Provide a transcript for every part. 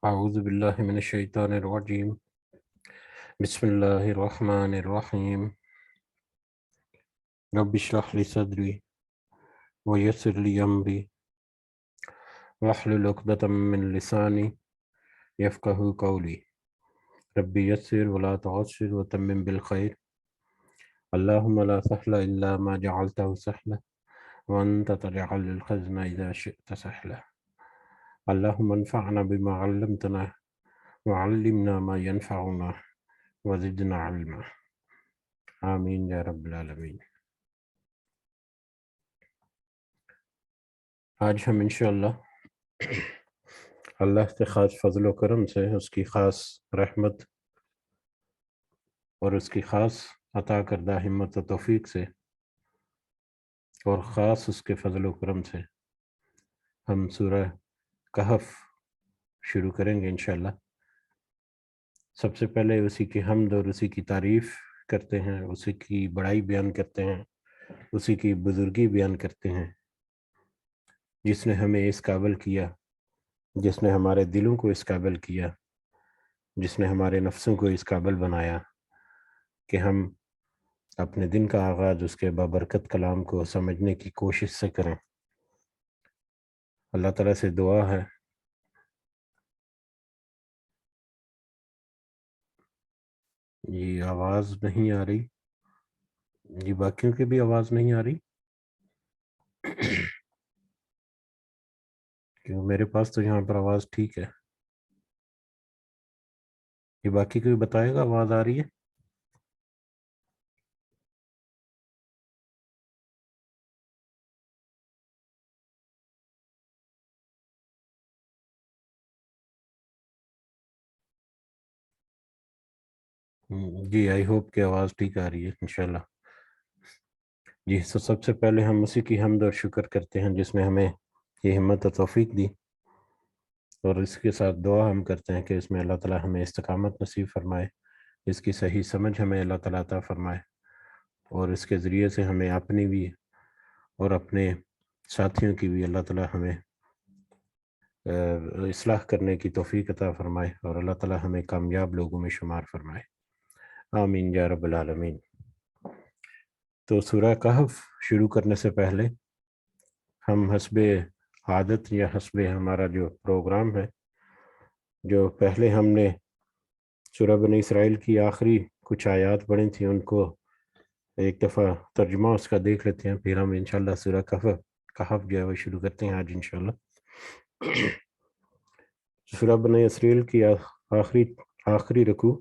أعوذ بالله من الشيطان الرجيم بسم الله الرحمن الرحيم رب اشرح لي صدري ويسر لي أمري واحلل عقدة من لساني يفقه قولي ربي يسر ولا تعسر وتمم بالخير اللهم لا سهل إلا ما جعلته سهلا وأنت تجعل الحزن إذا شئت سهلا اللهم انفعنا بما علمتنا وعلمنا ما ينفعنا وزدنا علما آمین یا رب العالمین۔ آج ہم انشاءاللہ اللہ کے خاص فضل و کرم سے، اس کی خاص رحمت اور اس کی خاص عطا کردہ ہمت و توفیق سے اور خاص اس کے فضل و کرم سے ہم سورہ کہف شروع کریں گے انشاءاللہ۔ سب سے پہلے اسی کی حمد اور اسی کی تعریف کرتے ہیں، اسی کی بڑائی بیان کرتے ہیں، اسی کی بزرگی بیان کرتے ہیں، جس نے ہمیں اس قابل کیا، جس نے ہمارے دلوں کو اس قابل کیا، جس نے ہمارے نفسوں کو اس قابل بنایا کہ ہم اپنے دن کا آغاز اس کے بابرکت کلام کو سمجھنے کی کوشش سے کریں۔ اللہ تعالیٰ سے دعا ہے یہ آواز نہیں آ رہی، یہ باقیوں کی بھی آواز نہیں آ رہی کیوں میرے پاس تو یہاں پر آواز ٹھیک ہے، یہ باقی کوئی بتائے گا آواز آ رہی ہے؟ جی آئی ہوپ کہ آواز ٹھیک آ رہی ہے انشاءاللہ۔ جی سب سے پہلے ہم اسی کی حمد اور شکر کرتے ہیں جس نے ہمیں یہ ہمت و توفیق دی، اور اس کے ساتھ دعا ہم کرتے ہیں کہ اس میں اللہ تعالیٰ ہمیں استقامت نصیب فرمائے، اس کی صحیح سمجھ ہمیں اللہ تعالیٰ عطا فرمائے، اور اس کے ذریعے سے ہمیں اپنی بھی اور اپنے ساتھیوں کی بھی اللہ تعالیٰ ہمیں اصلاح کرنے کی توفیق عطا فرمائے، اور اللہ تعالیٰ ہمیں کامیاب لوگوں میں شمار فرمائے، آمین یا رب العالمین۔ تو سورہ کہف شروع کرنے سے پہلے ہم حسب عادت یا حسب ہمارا جو پروگرام ہے، جو پہلے ہم نے سورہ بنی اسرائیل کی آخری کچھ آیات پڑھی تھیں، ان کو ایک دفعہ ترجمہ اس کا دیکھ لیتے ہیں، پھر ہم انشاءاللہ سورہ کہف جو ہے وہ شروع کرتے ہیں آج انشاءاللہ۔ سورہ بنی اسرائیل کی آخری رکوع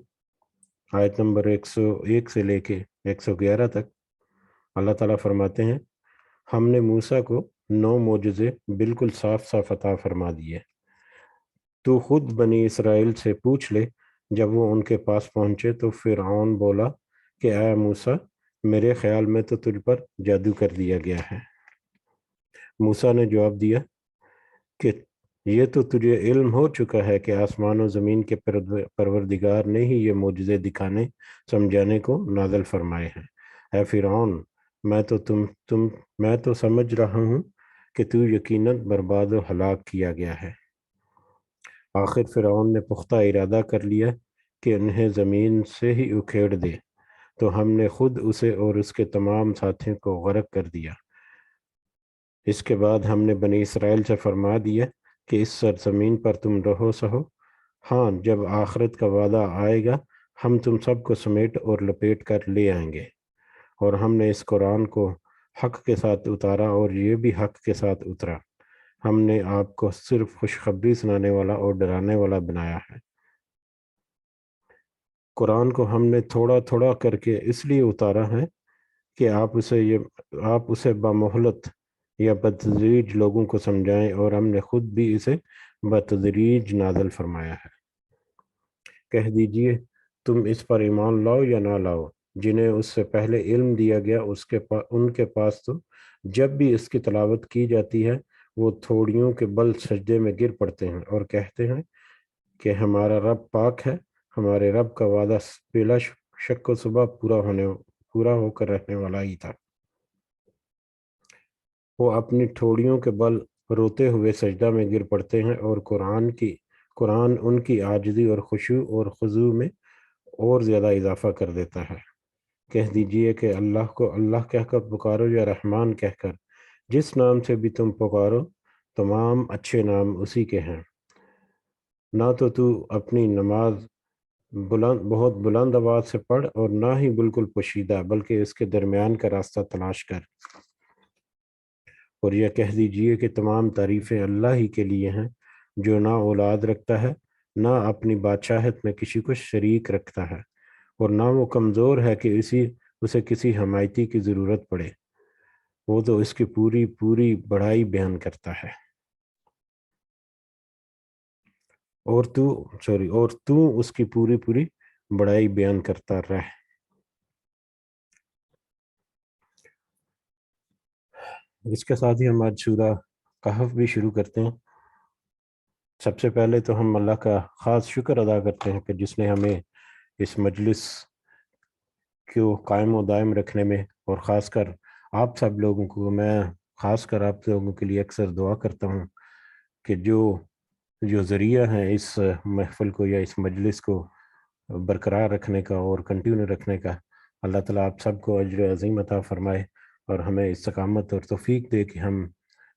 آیت نمبر 101 سے لے کے 111 تک اللہ تعالیٰ فرماتے ہیں، ہم نے موسیٰ کو 9 معجزے بالکل صاف صاف عطا فرما دیے، تو خود بنی اسرائیل سے پوچھ لے۔ جب وہ ان کے پاس پہنچے تو فرعون بولا کہ اے موسیٰ، میرے خیال میں تو تجھ پر جادو کر دیا گیا ہے۔ موسیٰ نے جواب دیا کہ یہ تو تجھے علم ہو چکا ہے کہ آسمان و زمین کے پروردگار نے ہی یہ معجزے دکھانے سمجھانے کو نازل فرمائے ہیں۔ اے فرعون، میں تو سمجھ رہا ہوں کہ تو یقیناً برباد و ہلاک کیا گیا ہے۔ آخر فرعون نے پختہ ارادہ کر لیا کہ انہیں زمین سے ہی اکھیڑ دے، تو ہم نے خود اسے اور اس کے تمام ساتھیوں کو غرق کر دیا۔ اس کے بعد ہم نے بنی اسرائیل سے فرما دیا کہ اس سرزمین پر تم رہو سہو، ہاں جب آخرت کا وعدہ آئے گا ہم تم سب کو سمیٹ اور لپیٹ کر لے آئیں گے، اور ہم نے اس قرآن کو حق کے ساتھ اتارا اور یہ بھی حق کے ساتھ اترا۔ ہم نے آپ کو صرف خوشخبری سنانے والا اور ڈرانے والا بنایا ہے۔ قرآن کو ہم نے تھوڑا تھوڑا کر کے اس لیے اتارا ہے کہ آپ اسے بمہلت یا بتدریج لوگوں کو سمجھائیں، اور ہم نے خود بھی اسے بتدریج نازل فرمایا ہے۔ کہہ دیجئے تم اس پر ایمان لاؤ یا نہ لاؤ، جنہیں اس سے پہلے علم دیا گیا ان کے پاس تو جب بھی اس کی تلاوت کی جاتی ہے وہ تھوڑیوں کے بل سجدے میں گر پڑتے ہیں اور کہتے ہیں کہ ہمارا رب پاک ہے، ہمارے رب کا وعدہ بلا شک و شبہ پورا ہو کر رہنے والا ہی تھا۔ وہ اپنی ٹھوڑیوں کے بل روتے ہوئے سجدہ میں گر پڑتے ہیں اور قرآن ان کی عاجزی اور خشوع اور خضوع میں اور زیادہ اضافہ کر دیتا ہے۔ کہہ دیجئے کہ اللہ کو اللہ کہہ کر پکارو یا رحمان کہہ کر، جس نام سے بھی تم پکارو تمام اچھے نام اسی کے ہیں۔ نہ تو اپنی نماز بہت بلند آواز سے پڑھ اور نہ ہی بالکل پوشیدہ، بلکہ اس کے درمیان کا راستہ تلاش کر، اور یہ کہہ دیجئے کہ تمام تعریفیں اللہ ہی کے لیے ہیں، جو نہ اولاد رکھتا ہے، نہ اپنی بادشاہت میں کسی کو شریک رکھتا ہے، اور نہ وہ کمزور ہے کہ اسے کسی حمایتی کی ضرورت پڑے۔ وہ تو اس کی پوری پوری بڑائی بیان کرتا ہے، اور تو اس کی پوری پوری بڑائی بیان کرتا رہ۔ اس کے ساتھ ہی ہم آج سورہ کہف بھی شروع کرتے ہیں۔ سب سے پہلے تو ہم اللہ کا خاص شکر ادا کرتے ہیں کہ جس نے ہمیں اس مجلس کو قائم و دائم رکھنے میں، اور خاص کر آپ سب لوگوں کو، میں خاص کر آپ لوگوں کے لیے اکثر دعا کرتا ہوں کہ جو ذریعہ ہیں اس محفل کو یا اس مجلس کو برقرار رکھنے کا اور کنٹینیو رکھنے کا، اللہ تعالیٰ آپ سب کو اجر عظیم عطا فرمائے اور ہمیں استقامت اور توفیق دے کہ ہم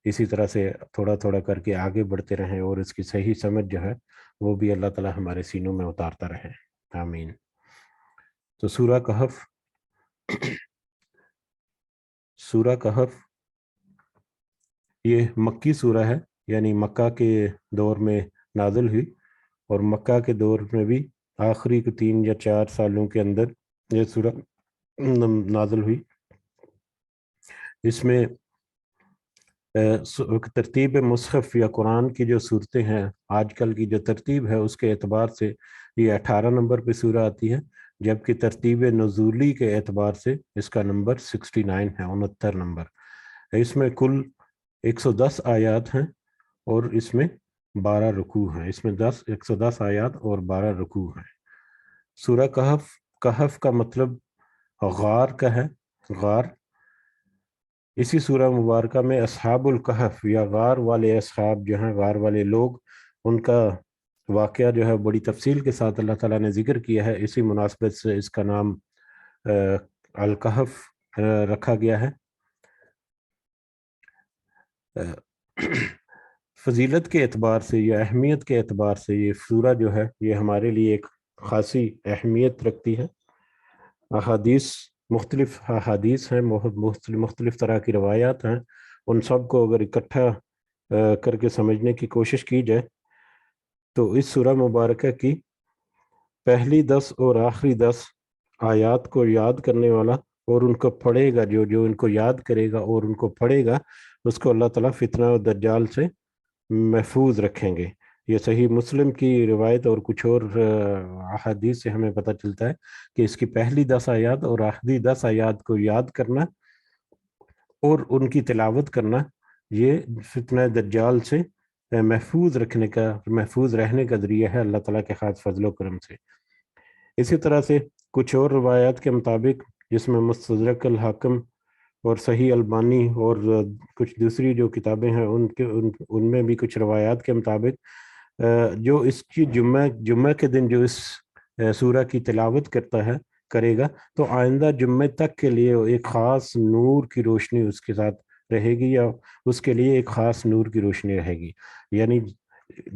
اسی طرح سے تھوڑا تھوڑا کر کے آگے بڑھتے رہیں، اور اس کی صحیح سمجھ جو ہے وہ بھی اللہ تعالیٰ ہمارے سینوں میں اتارتا رہے، آمین۔ تو سورہ کہف یہ مکی سورہ ہے، یعنی مکہ کے دور میں نازل ہوئی، اور مکہ کے دور میں بھی آخری 3 یا 4 سالوں کے اندر یہ سورہ نازل ہوئی۔ اس میں ترتیب مصحف یا قرآن کی جو صورتیں ہیں، آج کل کی جو ترتیب ہے اس کے اعتبار سے یہ 18 نمبر پہ سورہ آتی ہے، جبکہ ترتیب نزولی کے اعتبار سے اس کا نمبر 69 ہے، 69 نمبر۔ اس میں کل 110 آیات ہیں اور اس میں 12 رکوع ہیں، اس میں 110 آیات اور 12 رکوع ہیں۔ سورہ کہف کا مطلب غار کا ہے، غار۔ اسی سورہ مبارکہ میں اصحاب الکہف یا غار والے اصحاب جو ہیں، غار والے لوگ، ان کا واقعہ جو ہے بڑی تفصیل کے ساتھ اللہ تعالیٰ نے ذکر کیا ہے۔ اسی مناسبت سے اس کا نام الکہف رکھا گیا ہے۔ فضیلت کے اعتبار سے یا اہمیت کے اعتبار سے یہ سورہ جو ہے یہ ہمارے لیے ایک خاصی اہمیت رکھتی ہے۔ مختلف احادیث ہیں، مختلف طرح کی روایات ہیں، ان سب کو اگر اکٹھا کر کے سمجھنے کی کوشش کی جائے تو اس سورہ مبارکہ کی پہلی 10 اور آخری 10 آیات کو یاد کرنے والا اور ان کو پڑھے گا، جو ان کو یاد کرے گا اور ان کو پڑھے گا، اس کو اللہ تعالیٰ فتنہ و دجال سے محفوظ رکھیں گے۔ یہ صحیح مسلم کی روایت اور کچھ اور احادیث سے ہمیں پتہ چلتا ہے کہ اس کی پہلی 10 آیات اور آخری 10 آیات کو یاد کرنا اور ان کی تلاوت کرنا، یہ فتنہ دجال سے محفوظ رہنے کا ذریعہ ہے اللہ تعالیٰ کے خاص فضل و کرم سے۔ اسی طرح سے کچھ اور روایات کے مطابق، جس میں مستدرک الحاکم اور صحیح البانی اور کچھ دوسری جو کتابیں ہیں ان میں بھی کچھ روایات کے مطابق جو اس کی جمعہ کے دن جو اس سورہ کی تلاوت کرے گا تو آئندہ جمعے تک کے لیے ایک خاص نور کی روشنی اس کے ساتھ رہے گی، یا اس کے لیے ایک خاص نور کی روشنی رہے گی۔ یعنی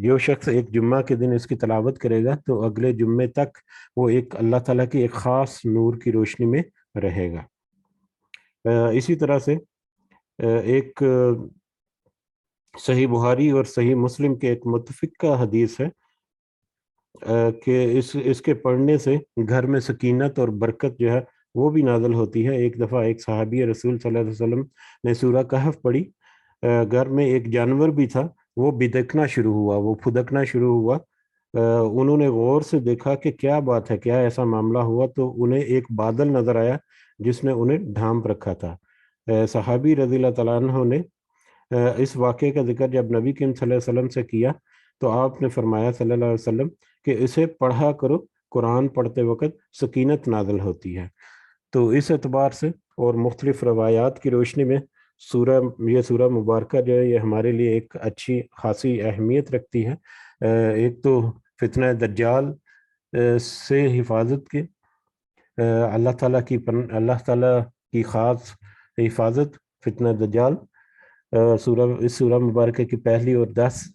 جو شخص ایک جمعہ کے دن اس کی تلاوت کرے گا تو اگلے جمعے تک وہ ایک اللہ تعالیٰ کی ایک خاص نور کی روشنی میں رہے گا۔ اسی طرح سے ایک صحیح بخاری اور صحیح مسلم کے ایک متفقہ حدیث ہے کہ اس کے پڑھنے سے گھر میں سکینت اور برکت جو ہے وہ بھی نازل ہوتی ہے۔ ایک دفعہ ایک صحابی رسول صلی اللہ علیہ وسلم نے سورہ کہف پڑھی، گھر میں ایک جانور بھی تھا، وہ بدکنا شروع ہوا، وہ پھدکنا شروع ہوا۔ انہوں نے غور سے دیکھا کہ کیا بات ہے، کیا ایسا معاملہ ہوا، تو انہیں ایک بادل نظر آیا جس نے انہیں ڈھانپ رکھا تھا۔ صحابی رضی اللہ تعالیٰ عنہ نے اس واقعے کا ذکر جب نبی کریم صلی اللہ علیہ وسلم سے کیا تو آپ نے فرمایا صلی اللہ علیہ وسلم کہ اسے پڑھا کرو، قرآن پڑھتے وقت سکینت نازل ہوتی ہے۔ تو اس اعتبار سے اور مختلف روایات کی روشنی میں یہ سورہ مبارکہ جو ہے یہ ہمارے لیے ایک اچھی خاصی اہمیت رکھتی ہے، ایک تو فتنہ دجال سے حفاظت کے، اللہ تعالیٰ کی خاص حفاظت فتنہ دجال، اس سورہ مبارکہ کی پہلی اور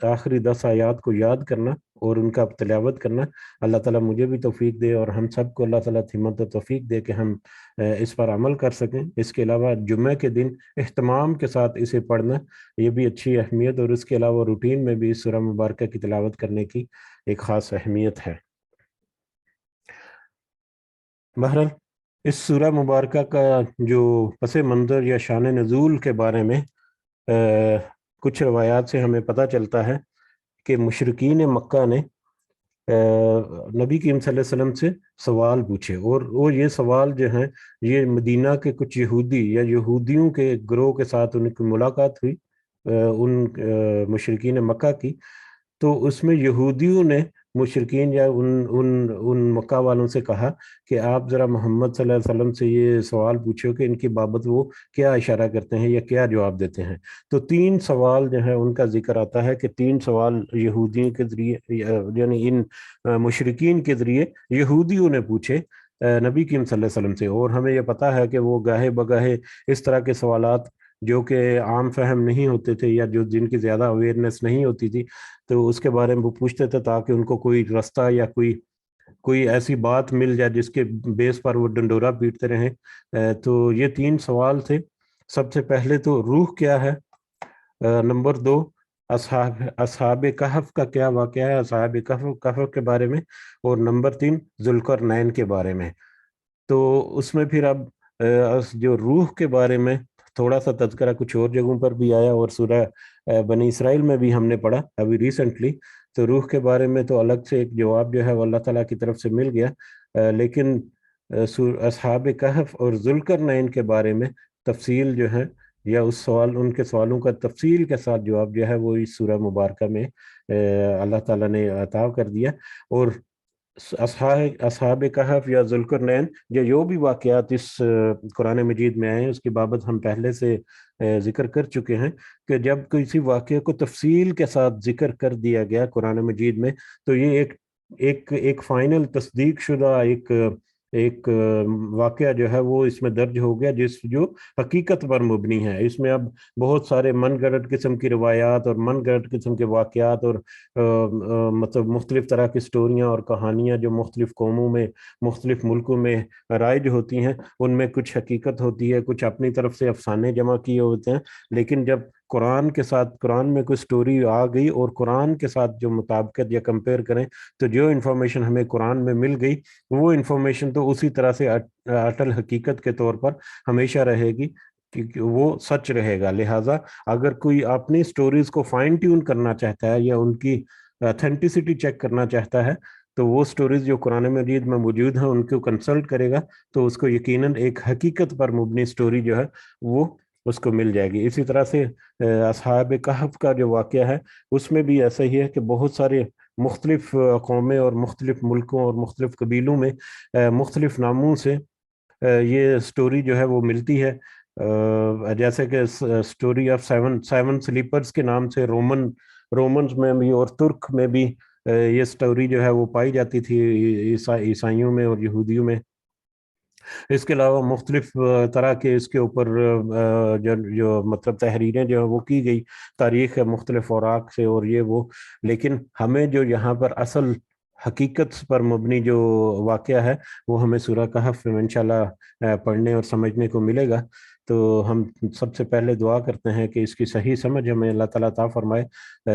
آخری 10 آیات کو یاد کرنا اور ان کا تلاوت کرنا۔ اللہ تعالیٰ مجھے بھی توفیق دے اور ہم سب کو اللہ تعالیٰ ہمت و توفیق دے کہ ہم اس پر عمل کر سکیں۔ اس کے علاوہ جمعہ کے دن اہتمام کے ساتھ اسے پڑھنا یہ بھی اچھی اہمیت، اور اس کے علاوہ روٹین میں بھی اس سورہ مبارکہ کی تلاوت کرنے کی ایک خاص اہمیت ہے۔ بہرحال اس سورہ مبارکہ کا جو پس منظر یا شان نزول کے بارے میں کچھ روایات سے ہمیں پتہ چلتا ہے کہ مشرکین مکہ نے نبی کریم صلی اللہ علیہ وسلم سے سوال پوچھے، اور وہ یہ سوال جو ہیں یہ مدینہ کے کچھ یہودی یا یہودیوں کے گروہ کے ساتھ ان کی ملاقات ہوئی، ان مشرکین مکہ کی، تو اس میں یہودیوں نے مشرکین یا ان مکہ والوں سے کہا کہ آپ ذرا محمد صلی اللہ علیہ وسلم سے یہ سوال پوچھو کہ ان کی بابت وہ کیا اشارہ کرتے ہیں یا کیا جواب دیتے ہیں۔ تو 3 سوال جو ہے ان کا ذکر آتا ہے کہ 3 سوال یہودیوں کے ذریعے، یعنی ان مشرکین کے ذریعے یہودیوں نے پوچھے نبی کریم صلی اللہ علیہ وسلم سے، اور ہمیں یہ پتہ ہے کہ وہ گاہے بگاہے اس طرح کے سوالات جو کہ عام فہم نہیں ہوتے تھے یا جن کی زیادہ اویئرنیس نہیں ہوتی تھی، تو اس کے بارے میں وہ پوچھتے تھے تاکہ ان کو کوئی رستہ یا کوئی ایسی بات مل جائے جس کے بیس پر وہ ڈنڈورا پیٹتے رہیں۔ تو یہ 3 سوال تھے۔ سب سے پہلے تو روح کیا ہے، نمبر 2 اصحاب کہف کا کیا واقعہ ہے، اصحاب کہف کے بارے میں، اور نمبر 3 ذوالقرنین کے بارے میں۔ تو اس میں پھر اب جو روح کے بارے میں تھوڑا سا تذکرہ کچھ اور جگہوں پر بھی آیا، اور سورہ بنی اسرائیل میں بھی ہم نے پڑھا ابھی ریسنٹلی۔ تو روح کے بارے میں تو الگ سے ایک جواب جو ہے وہ اللہ تعالیٰ کی طرف سے مل گیا، لیکن اصحاب کہف اور ذوالقرنین کے بارے میں تفصیل جو ہے یا ان کے سوالوں کا تفصیل کے ساتھ جواب جو ہے وہ اس سورہ مبارکہ میں اللہ تعالیٰ نے عطا کر دیا۔ اور اصحاب کہف یا ذوالقرنین جو بھی واقعات اس قرآن مجید میں آئے ہیں اس کی بابت ہم پہلے سے ذکر کر چکے ہیں کہ جب کسی واقعے کو تفصیل کے ساتھ ذکر کر دیا گیا قرآن مجید میں تو یہ ایک فائنل تصدیق شدہ ایک واقعہ جو ہے وہ اس میں درج ہو گیا جو حقیقت پر مبنی ہے۔ اس میں اب بہت سارے من گھڑت قسم کی روایات اور من گھڑت قسم کے واقعات اور مطلب مختلف طرح کی سٹوریاں اور کہانیاں جو مختلف قوموں میں مختلف ملکوں میں رائج ہوتی ہیں، ان میں کچھ حقیقت ہوتی ہے، کچھ اپنی طرف سے افسانے جمع کیے ہوتے ہیں، لیکن جب قرآن میں کوئی سٹوری آ گئی اور قرآن کے ساتھ جو مطابقت یا کمپیئر کریں تو جو انفارمیشن ہمیں قرآن میں مل گئی وہ انفارمیشن تو اسی طرح سے اٹل حقیقت کے طور پر ہمیشہ رہے گی، کیونکہ وہ سچ رہے گا۔ لہٰذا اگر کوئی اپنی سٹوریز کو فائن ٹیون کرنا چاہتا ہے یا ان کی اتھینٹسٹی چیک کرنا چاہتا ہے تو وہ سٹوریز جو قرآن مجید میں موجود ہیں ان کو کنسلٹ کرے گا تو اس کو یقیناً ایک حقیقت پر مبنی سٹوری جو ہے وہ اس کو مل جائے گی۔ اسی طرح سے اصحاب کہف کا جو واقعہ ہے اس میں بھی ایسا ہی ہے کہ بہت سارے مختلف قومیں اور مختلف ملکوں اور مختلف قبیلوں میں مختلف ناموں سے یہ سٹوری جو ہے وہ ملتی ہے، جیسے کہ سٹوری آف سیون سلیپرز کے نام سے رومنز میں بھی اور ترک میں بھی یہ سٹوری جو ہے وہ پائی جاتی تھی، عیسائیوں میں اور یہودیوں میں۔ اس کے علاوہ مختلف طرح کے اس کے اوپر جو مطلب تحریریں جو ہیں وہ کی گئی تاریخ مختلف اوراق سے اور یہ وہ، لیکن ہمیں جو یہاں پر اصل حقیقت پر مبنی جو واقعہ ہے وہ ہمیں سورہ کہف میں انشاءاللہ پڑھنے اور سمجھنے کو ملے گا۔ تو ہم سب سے پہلے دعا کرتے ہیں کہ اس کی صحیح سمجھ ہمیں اللہ تعالیٰ عطا فرمائے۔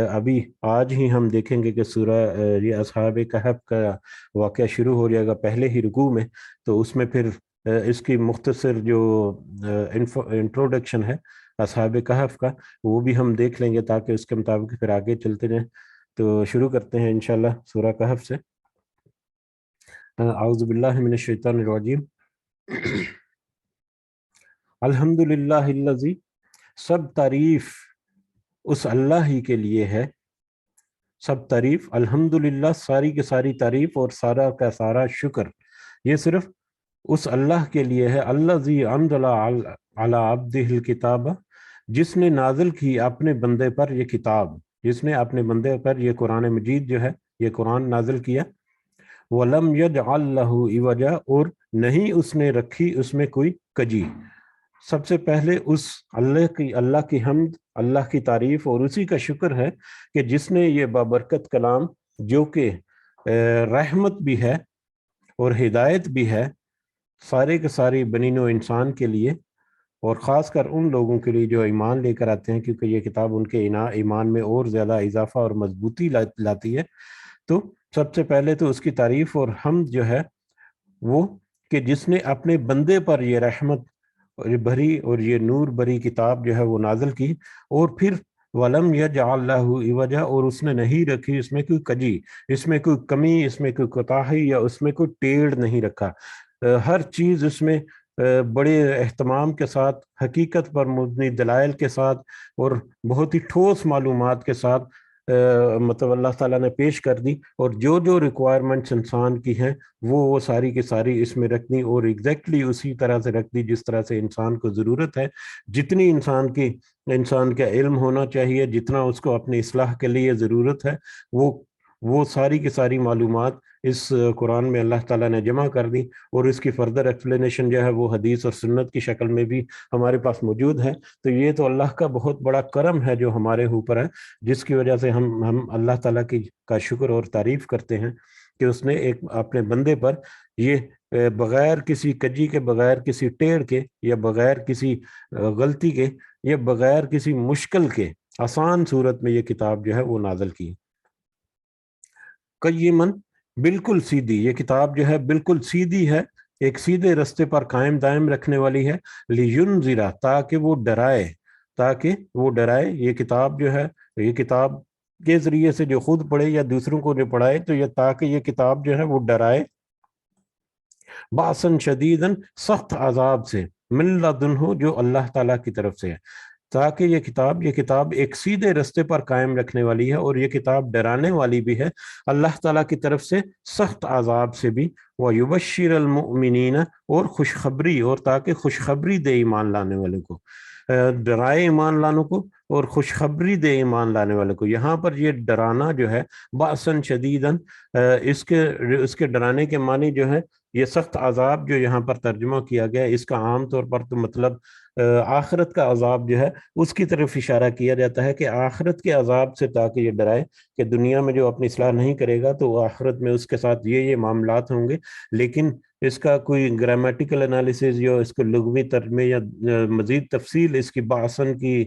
ابھی آج ہی ہم دیکھیں گے کہ سورہ یہ اصحاب کہف کا واقعہ شروع ہو جائے گا پہلے ہی رکوع میں، تو اس میں پھر اس کی مختصر جو انٹروڈکشن ہے اصحاب کہف کا وہ بھی ہم دیکھ لیں گے تاکہ اس کے مطابق پھر آگے چلتے جائیں۔ تو شروع کرتے ہیں انشاءاللہ سورہ کہف سے۔ اعوذ باللہ من الشیطان الرجیم۔ الحمدللہ الذی، سب تعریف اس اللہ ہی کے لیے ہے، سب تعریف الحمدللہ ساری کی ساری تعریف اور سارا کا سارا شکر یہ صرف اس اللہ کے لیے ہے، الذی انزل علی عبدہ الکتاب، جس نے نازل کی اپنے بندے پر یہ کتاب، جس نے اپنے بندے پر یہ قرآن مجید جو ہے یہ قرآن نازل کیا. وَلَمْ يَجْعَلْ لَهُ عِوَجًا، اور نہیں اس نے رکھی اس میں کوئی کجی. سب سے پہلے اس اللہ کی حمد، اللہ کی تعریف اور اسی کا شکر ہے کہ جس نے یہ بابرکت کلام جو کہ رحمت بھی ہے اور ہدایت بھی ہے سارے کے ساری بنی نوع انسان کے لیے، اور خاص کر ان لوگوں کے لیے جو ایمان لے کر آتے ہیں، کیونکہ یہ کتاب ان کے ایمان میں اور زیادہ اضافہ اور مضبوطی لاتی ہے. تو سب سے پہلے تو اس کی تعریف اور حمد جو ہے وہ کہ جس نے اپنے بندے پر یہ رحمت بھری اور یہ نور بھری کتاب جو ہے وہ نازل کی، اور پھر وَلَمْ يَجْعَلْ لَهُ عِوَجًا، اور اس نے نہیں رکھی اس میں کوئی کجی، اس میں کوئی کمی، اس میں کوئی کوتاہی یا اس میں کوئی ٹیڑھ نہیں رکھا. ہر چیز اس میں بڑے اہتمام کے ساتھ، حقیقت پر مبنی دلائل کے ساتھ اور بہت ہی ٹھوس معلومات کے ساتھ مطلب اللہ تعالیٰ نے پیش کر دی، اور جو جو ریکوائرمنٹس انسان کی ہیں وہ ساری کی ساری اس میں رکھ دی، اور ایگزیکٹلی اسی طرح سے رکھ دی جس طرح سے انسان کو ضرورت ہے. جتنی انسان کا علم ہونا چاہیے، جتنا اس کو اپنی اصلاح کے لیے ضرورت ہے، وہ ساری کی ساری معلومات اس قرآن میں اللہ تعالیٰ نے جمع کر دی، اور اس کی فردر ایکسپلینیشن جو ہے وہ حدیث اور سنت کی شکل میں بھی ہمارے پاس موجود ہے. تو یہ تو اللہ کا بہت بڑا کرم ہے جو ہمارے اوپر ہے، جس کی وجہ سے ہم اللہ تعالیٰ کا شکر اور تعریف کرتے ہیں کہ اس نے ایک اپنے بندے پر یہ بغیر کسی کجی کے، بغیر کسی ٹیڑھ کے، یا بغیر کسی غلطی کے، یا بغیر کسی مشکل کے آسان صورت میں یہ کتاب جو ہے وہ نازل کی. قیمن، بالکل سیدھی، یہ کتاب جو ہے بالکل سیدھی ہے، ایک سیدھے رستے پر قائم دائم رکھنے والی ہے. لِيُنذِرَ، تاکہ وہ ڈرائے. یہ کتاب جو ہے، یہ کتاب کے ذریعے سے جو خود پڑھے یا دوسروں کو جو پڑھائے، تو یہ تاکہ یہ کتاب جو ہے وہ ڈرائے. باسن شدیدن، سخت عذاب سے، من لدنہ، جو اللہ تعالیٰ کی طرف سے ہے. تاکہ یہ کتاب ایک سیدھے رستے پر قائم رکھنے والی ہے، اور یہ کتاب ڈرانے والی بھی ہے اللہ تعالیٰ کی طرف سے سخت عذاب سے بھی. وَيُبَشِّرَ الْمُؤْمِنِينَ، اور خوشخبری، اور تاکہ خوشخبری دے ایمان لانے والے کو، ڈرائے ایمان لانے کو اور خوشخبری دے ایمان لانے والے کو. یہاں پر یہ ڈرانا جو ہے باسن شدیدن، اس کے ڈرانے کے معنی جو ہے یہ سخت عذاب جو یہاں پر ترجمہ کیا گیا، اس کا عام طور پر تو مطلب آخرت کا عذاب جو ہے اس کی طرف اشارہ کیا جاتا ہے کہ آخرت کے عذاب سے تاکہ یہ ڈرائے کہ دنیا میں جو اپنی اصلاح نہیں کرے گا تو آخرت میں اس کے ساتھ یہ معاملات ہوں گے. لیکن اس کا کوئی گرامیٹیکل انالیسز یا اس کو لغوی ترجمے یا مزید تفصیل اس کی باسن کی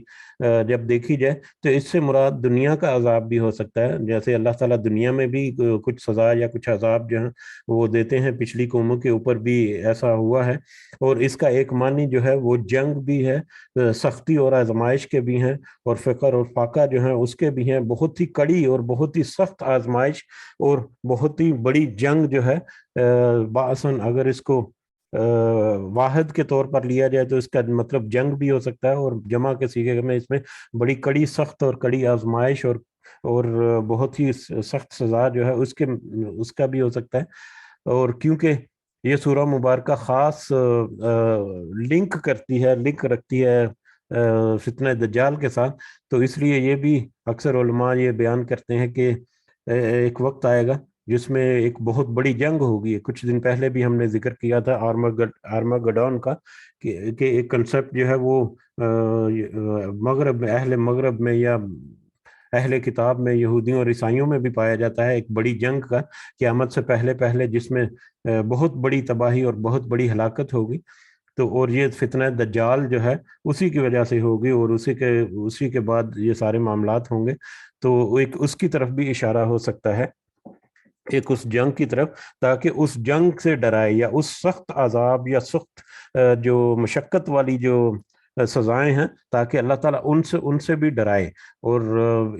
جب دیکھی جائے تو اس سے مراد دنیا کا عذاب بھی ہو سکتا ہے. جیسے اللہ تعالیٰ دنیا میں بھی کچھ سزا یا کچھ عذاب جو ہیں وہ دیتے ہیں، پچھلی قوموں کے اوپر بھی ایسا ہوا ہے. اور اس کا ایک معنی جو ہے وہ جنگ بھی ہے، سختی اور آزمائش کے بھی ہیں، اور فقر اور فاقہ جو ہیں اس کے بھی ہیں. بہت ہی کڑی اور بہت ہی سخت آزمائش اور بہت ہی بڑی جنگ جو ہے باسن، اگر اس کو واحد کے طور پر لیا جائے تو اس کا مطلب جنگ بھی ہو سکتا ہے، اور جمع کے صیغے میں اس میں بڑی کڑی سخت اور کڑی آزمائش اور بہت ہی سخت سزا جو ہے اس کا بھی ہو سکتا ہے. اور کیونکہ یہ سورہ مبارکہ خاص لنک رکھتی ہے فتنہ دجال کے ساتھ، تو اس لیے یہ بھی اکثر علماء یہ بیان کرتے ہیں کہ ایک وقت آئے گا جس میں ایک بہت بڑی جنگ ہوگی. کچھ دن پہلے بھی ہم نے ذکر کیا تھا آرماگڈون کا، کہ ایک کنسپٹ جو ہے وہ اہل مغرب میں یا اہل کتاب میں، یہودیوں اور عیسائیوں میں بھی پایا جاتا ہے، ایک بڑی جنگ کا قیامت سے پہلے جس میں بہت بڑی تباہی اور بہت بڑی ہلاکت ہوگی. تو اور یہ فتنہ دجال جو ہے اسی کی وجہ سے ہوگی، اور اسی کے بعد یہ سارے معاملات ہوں گے. تو ایک اس کی طرف بھی اشارہ ہو سکتا ہے، ایک اس جنگ کی طرف، تاکہ اس جنگ سے ڈرائے، یا اس سخت عذاب یا سخت جو مشقت والی جو سزائیں ہیں، تاکہ اللہ تعالیٰ ان سے بھی ڈرائے. اور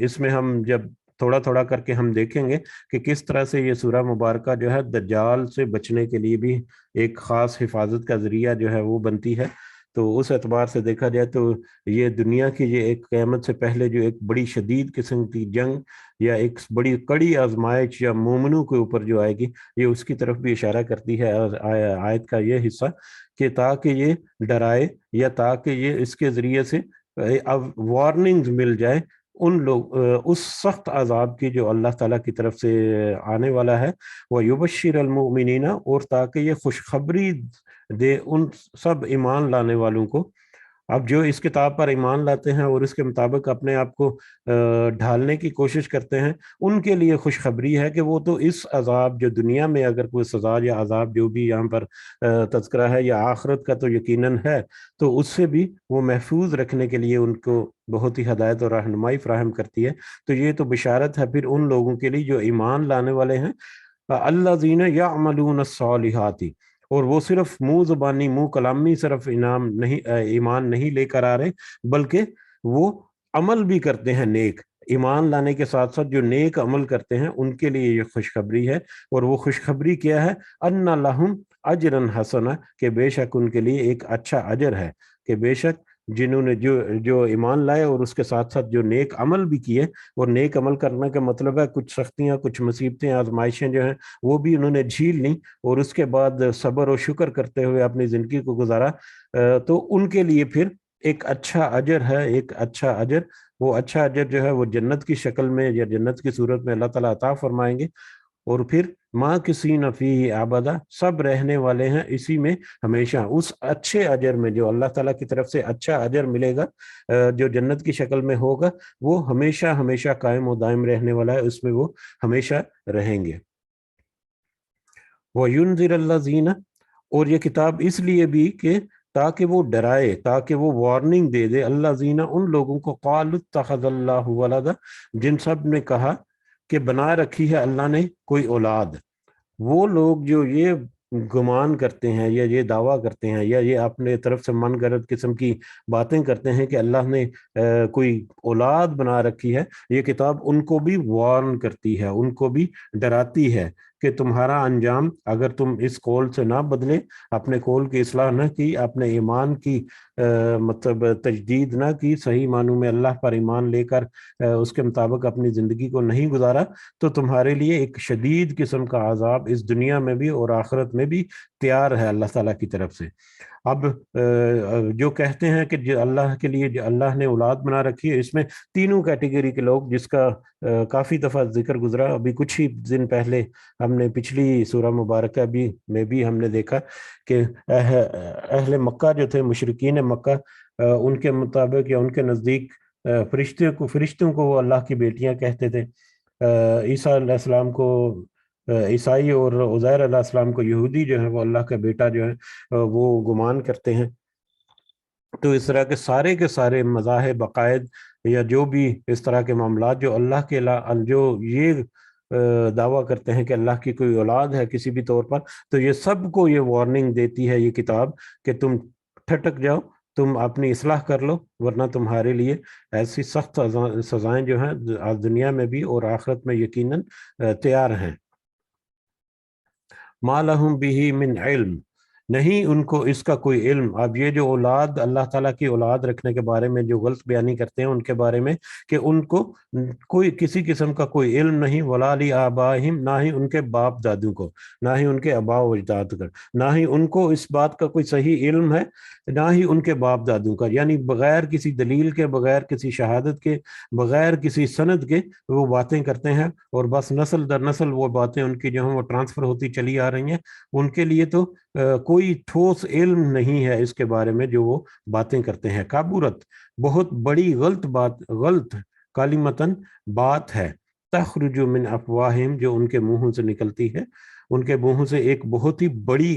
اس میں ہم جب تھوڑا تھوڑا کر کے ہم دیکھیں گے کہ کس طرح سے یہ سورہ مبارکہ جو ہے دجال سے بچنے کے لیے بھی ایک خاص حفاظت کا ذریعہ جو ہے وہ بنتی ہے. تو اس اعتبار سے دیکھا جائے تو یہ دنیا کی یہ ایک قیامت سے پہلے جو ایک بڑی شدید قسم کی جنگ یا ایک بڑی کڑی آزمائش یا مومنوں کے اوپر جو آئے گی، یہ اس کی طرف بھی اشارہ کرتی ہے آیت کا یہ حصہ، کہ تاکہ یہ ڈرائے یا تاکہ یہ اس کے ذریعے سے وارننگز مل جائے ان لوگ اس سخت عذاب کی جو اللہ تعالیٰ کی طرف سے آنے والا ہے، وہ یبشر المؤمنین، اور تاکہ یہ خوشخبری دے ان سب ایمان لانے والوں کو۔ اب جو اس کتاب پر ایمان لاتے ہیں اور اس کے مطابق اپنے آپ کو ڈھالنے کی کوشش کرتے ہیں، ان کے لیے خوشخبری ہے کہ وہ تو اس عذاب جو دنیا میں اگر کوئی سزا یا عذاب جو بھی یہاں پر تذکرہ ہے، یا آخرت کا تو یقیناً ہے، تو اس سے بھی وہ محفوظ رکھنے کے لیے ان کو بہت ہی ہدایت اور رہنمائی فراہم کرتی ہے۔ تو یہ تو بشارت ہے پھر ان لوگوں کے لیے جو ایمان لانے والے ہیں، الذین یعملون الصالحات، اور وہ صرف منہ زبانی منہ کلامی صرف ایمان نہیں لے کر آ رہے، بلکہ وہ عمل بھی کرتے ہیں نیک۔ ایمان لانے کے ساتھ ساتھ جو نیک عمل کرتے ہیں ان کے لیے یہ خوشخبری ہے، اور وہ خوشخبری کیا ہے؟ ان لہم اجرا حسنا، کہ بے شک ان کے لیے ایک اچھا اجر ہے، کہ بے شک جنہوں نے جو ایمان لائے اور اس کے ساتھ ساتھ جو نیک عمل بھی کیے، اور نیک عمل کرنے کا مطلب ہے کچھ سختیاں، کچھ مصیبتیں، آزمائشیں جو ہیں وہ بھی انہوں نے جھیل لیں، اور اس کے بعد صبر و شکر کرتے ہوئے اپنی زندگی کو گزارا، تو ان کے لیے پھر ایک اچھا اجر ہے، ایک اچھا اجر۔ وہ اچھا اجر جو ہے وہ جنت کی شکل میں یا جنت کی صورت میں اللہ تعالیٰ عطا فرمائیں گے، اور پھر ماں کسی نفی آبادہ، سب رہنے والے ہیں اسی میں ہمیشہ، اس اچھے اجر میں جو اللہ تعالیٰ کی طرف سے اچھا اجر ملے گا، جو جنت کی شکل میں ہوگا، وہ ہمیشہ ہمیشہ قائم و دائم رہنے والا ہے، اس میں وہ ہمیشہ رہیں گے۔ وَيُنذِرَ الَّذِينَ، اور یہ کتاب اس لیے بھی کہ تاکہ وہ ڈرائے، تاکہ وہ وارننگ دے دے، الَّذِينَ ان لوگوں کو، قَالُوا اتَّخَذَ اللَّهُ وَلَدًا، جن سب نے کہا کہ بنا رکھی ہے اللہ نے کوئی اولاد۔ وہ لوگ جو یہ گمان کرتے ہیں یا یہ دعویٰ کرتے ہیں یا یہ اپنے طرف سے من گھڑت قسم کی باتیں کرتے ہیں کہ اللہ نے کوئی اولاد بنا رکھی ہے، یہ کتاب ان کو بھی وارن کرتی ہے، ان کو بھی ڈراتی ہے کہ تمہارا انجام اگر تم اس قول سے نہ بدلے، اپنے قول کی اصلاح نہ کی، اپنے ایمان کی مطلب تجدید نہ کی، صحیح معنوں میں اللہ پر ایمان لے کر اس کے مطابق اپنی زندگی کو نہیں گزارا، تو تمہارے لیے ایک شدید قسم کا عذاب اس دنیا میں بھی اور آخرت میں بھی تیار ہے اللہ تعالیٰ کی طرف سے۔ اب جو کہتے ہیں کہ جو اللہ کے لیے جو اللہ نے اولاد بنا رکھی ہے، اس میں تینوں کیٹیگری کے لوگ، جس کا کافی دفعہ ذکر گزرا، ابھی کچھ ہی دن پہلے ہم نے پچھلی سورہ مبارکہ میں بھی ہم نے دیکھا کہ اہل مکہ جو تھے، مشرکین مکہ، ان کے مطابق یا ان کے نزدیک فرشتوں کو وہ اللہ کی بیٹیاں کہتے تھے، عیسیٰ علیہ السلام کو عیسائی، اور عزیر علیہ السلام کو یہودی جو ہے وہ اللہ کا بیٹا جو ہے وہ گمان کرتے ہیں۔ تو اس طرح کے سارے مذاہب، عقائد یا جو بھی اس طرح کے معاملات جو اللہ کے جو یہ دعویٰ کرتے ہیں کہ اللہ کی کوئی اولاد ہے کسی بھی طور پر، تو یہ سب کو یہ وارننگ دیتی ہے یہ کتاب کہ تم ٹھٹک جاؤ، تم اپنی اصلاح کر لو، ورنہ تمہارے لیے ایسی سخت سزائیں جو ہیں دنیا میں بھی اور آخرت میں یقیناً تیار ہیں۔ ما لہم بہ من علم، نہیں ان کو اس کا کوئی علم۔ اب یہ جو اولاد، اللہ تعالیٰ کی اولاد رکھنے کے بارے میں جو غلط بیانی کرتے ہیں ان کے بارے میں، کہ ان کو کوئی کسی قسم کا کوئی علم نہیں، ولا لآبائہم، نہ ہی ان کے باپ دادوں کو، نہ ہی ان کے آباء و اجداد کا، نہ ہی ان کو اس بات کا کوئی صحیح علم ہے، نہ ہی ان کے باپ دادوں کا، یعنی بغیر کسی دلیل کے، بغیر کسی شہادت کے، بغیر کسی سند کے وہ باتیں کرتے ہیں، اور بس نسل در نسل وہ باتیں ان کی جو ہیں وہ ٹرانسفر ہوتی چلی آ رہی ہیں۔ ان کے لیے تو کوئی ٹھوس علم نہیں ہے اس کے بارے میں جو وہ باتیں کرتے ہیں۔ کابورت، بہت بڑی غلط بات، غلط کلمتاً بات ہے، تخرج من افواہم، جو ان کے منہوں سے نکلتی ہے، ان کے منہوں سے ایک بہت ہی بڑی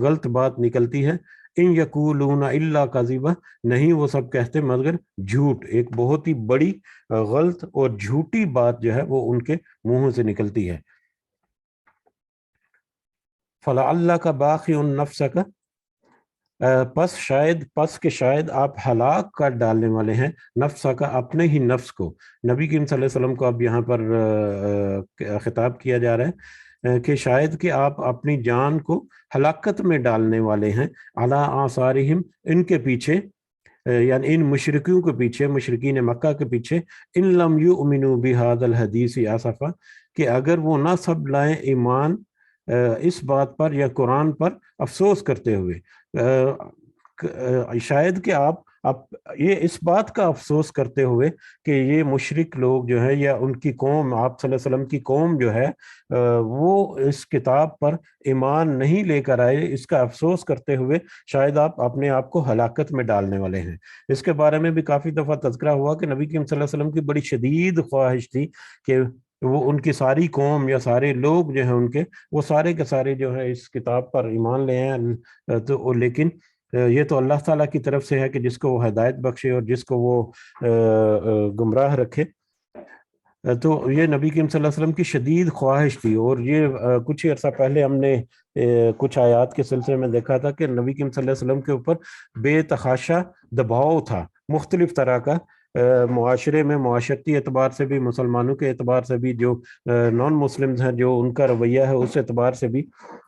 غلط بات نکلتی ہے۔ ان یقولون الا کذبا، نہیں وہ سب کہتے مگر جھوٹ، ایک بہت ہی بڑی غلط اور جھوٹی بات جو ہے وہ ان کے منہوں سے نکلتی ہے۔ فَلَعَلَّكَ بَاخِعٌ نَفْسَكَ، پس کہ شاید آپ ہلاک کر ڈالنے والے ہیں، نفس کا، اپنے ہی نفس کو۔ نبی کریم صلی اللہ علیہ وسلم کو اب یہاں پر خطاب کیا جا رہا ہے کہ شاید کہ آپ اپنی جان کو ہلاکت میں ڈالنے والے ہیں، علی آثارہم، ان کے پیچھے، یعنی ان مشرکیوں کے پیچھے، مشرکین مکہ کے پیچھے، ان لم یؤمنوا بہذا الحدیث آسفا، کہ اگر وہ نہ سب لائیں ایمان اس بات پر یا قرآن پر افسوس کرتے ہوئے، شاید کہ آپ اب یہ اس بات کا افسوس کرتے ہوئے کہ یہ مشرک لوگ جو ہے یا ان کی قوم، آپ صلی اللہ علیہ وسلم کی قوم جو ہے وہ اس کتاب پر ایمان نہیں لے کر آئے، اس کا افسوس کرتے ہوئے شاید آپ اپنے آپ کو ہلاکت میں ڈالنے والے ہیں۔ اس کے بارے میں بھی کافی دفعہ تذکرہ ہوا کہ نبی کریم صلی اللہ علیہ وسلم کی بڑی شدید خواہش تھی کہ وہ ان کی ساری قوم یا سارے لوگ جو ہیں ان کے، وہ سارے کے سارے جو ہے اس کتاب پر ایمان لے ہیں، تو لیکن یہ تو اللہ تعالیٰ کی طرف سے ہے کہ جس کو وہ ہدایت بخشے اور جس کو وہ گمراہ رکھے۔ تو یہ نبی کریم صلی اللہ علیہ وسلم کی شدید خواہش تھی، اور یہ کچھ ہی عرصہ پہلے ہم نے کچھ آیات کے سلسلے میں دیکھا تھا کہ نبی کریم صلی اللہ علیہ وسلم کے اوپر بے تحاشا دباؤ تھا مختلف طرح کا، معاشرے میں معاشرتی اعتبار سے بھی، مسلمانوں کے اعتبار سے بھی، جو نان مسلمز ہیں جو ان کا رویہ ہے اس اعتبار سے بھی،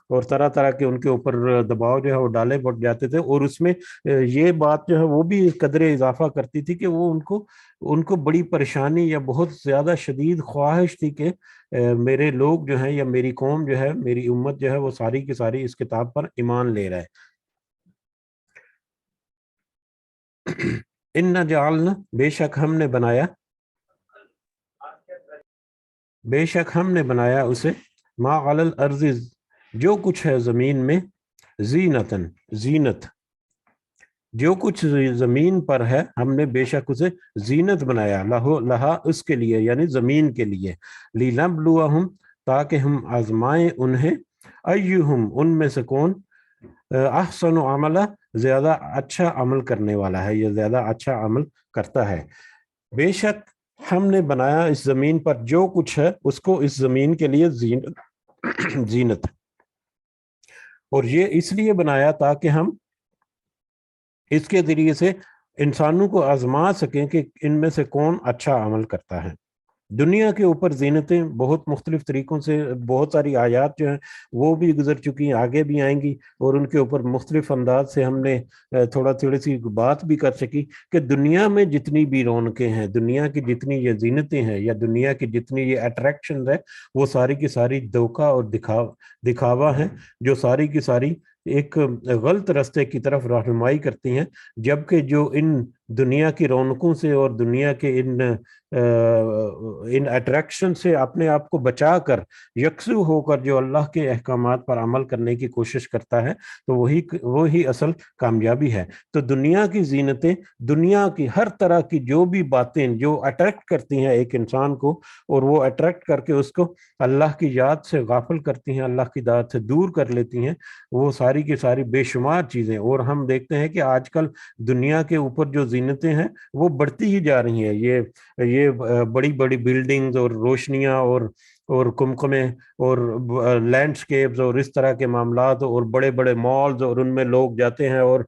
اور طرح طرح کے ان کے اوپر دباؤ جو ہے وہ ڈالے پڑ جاتے تھے، اور اس میں یہ بات جو ہے وہ بھی قدر اضافہ کرتی تھی کہ وہ ان کو بڑی پریشانی یا بہت زیادہ شدید خواہش تھی کہ میرے لوگ جو ہیں یا میری قوم جو ہے، میری امت جو ہے وہ ساری کی ساری اس کتاب پر ایمان لے رہا ہے۔ ان جعلنا، بے شک ہم نے بنایا، بے شک ہم نے بنایا اسے، ما علی الارض، جو کچھ ہے زمین میں، زینتن، زینت، جو کچھ زمین پر ہے ہم نے بے شک اسے زینت بنایا، لہا اس کے لیے، یعنی زمین کے لیے، لنبلوہم، تاکہ ہم آزمائیں انہیں، ایہم، ان میں سے کون، احسن عملا، زیادہ اچھا عمل کرنے والا ہے یا زیادہ اچھا عمل کرتا ہے۔ بے شک ہم نے بنایا اس زمین پر جو کچھ ہے اس کو اس زمین کے لیے زینت، اور یہ اس لیے بنایا تاکہ ہم اس کے ذریعے سے انسانوں کو آزما سکیں کہ ان میں سے کون اچھا عمل کرتا ہے۔ دنیا کے اوپر زینتیں بہت مختلف طریقوں سے، بہت ساری آیات جو ہیں وہ بھی گزر چکی ہیں، آگے بھی آئیں گی، اور ان کے اوپر مختلف انداز سے ہم نے تھوڑی سی بات بھی کر سکی کہ دنیا میں جتنی بھی رونقیں ہیں، دنیا کی جتنی یہ زینتیں ہیں یا دنیا کی جتنی یہ اٹریکشنز ہیں، وہ ساری کی ساری دھوکہ اور دکھاوا ہیں، جو ساری کی ساری ایک غلط راستے کی طرف رہنمائی کرتی ہیں، جبکہ جو ان دنیا کی رونقوں سے اور دنیا کے ان اٹریکشن سے اپنے آپ کو بچا کر یکسو ہو کر جو اللہ کے احکامات پر عمل کرنے کی کوشش کرتا ہے، تو وہی اصل کامیابی ہے۔ تو دنیا کی زینتیں، دنیا کی ہر طرح کی جو بھی باتیں جو اٹریکٹ کرتی ہیں ایک انسان کو، اور وہ اٹریکٹ کر کے اس کو اللہ کی یاد سے غافل کرتی ہیں، اللہ کی یاد سے دور کر لیتی ہیں، وہ ساری کی ساری بے شمار چیزیں، اور ہم دیکھتے ہیں کہ آج کل دنیا کے اوپر جو زینتیں ہیں وہ بڑھتی ہی جا رہی ہیں، یہ بڑی بڑی بلڈنگز اور روشنیاں اور کمکمے اور لینڈسکیپز اور اس طرح کے معاملات، اور بڑے بڑے مالز، اور ان میں لوگ جاتے ہیں اور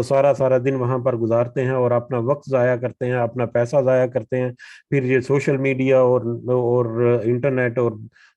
سارا دن وہاں پر گزارتے ہیں اور اپنا وقت ضائع کرتے ہیں، اپنا پیسہ ضائع کرتے ہیں، پھر یہ سوشل میڈیا اور انٹرنیٹ اور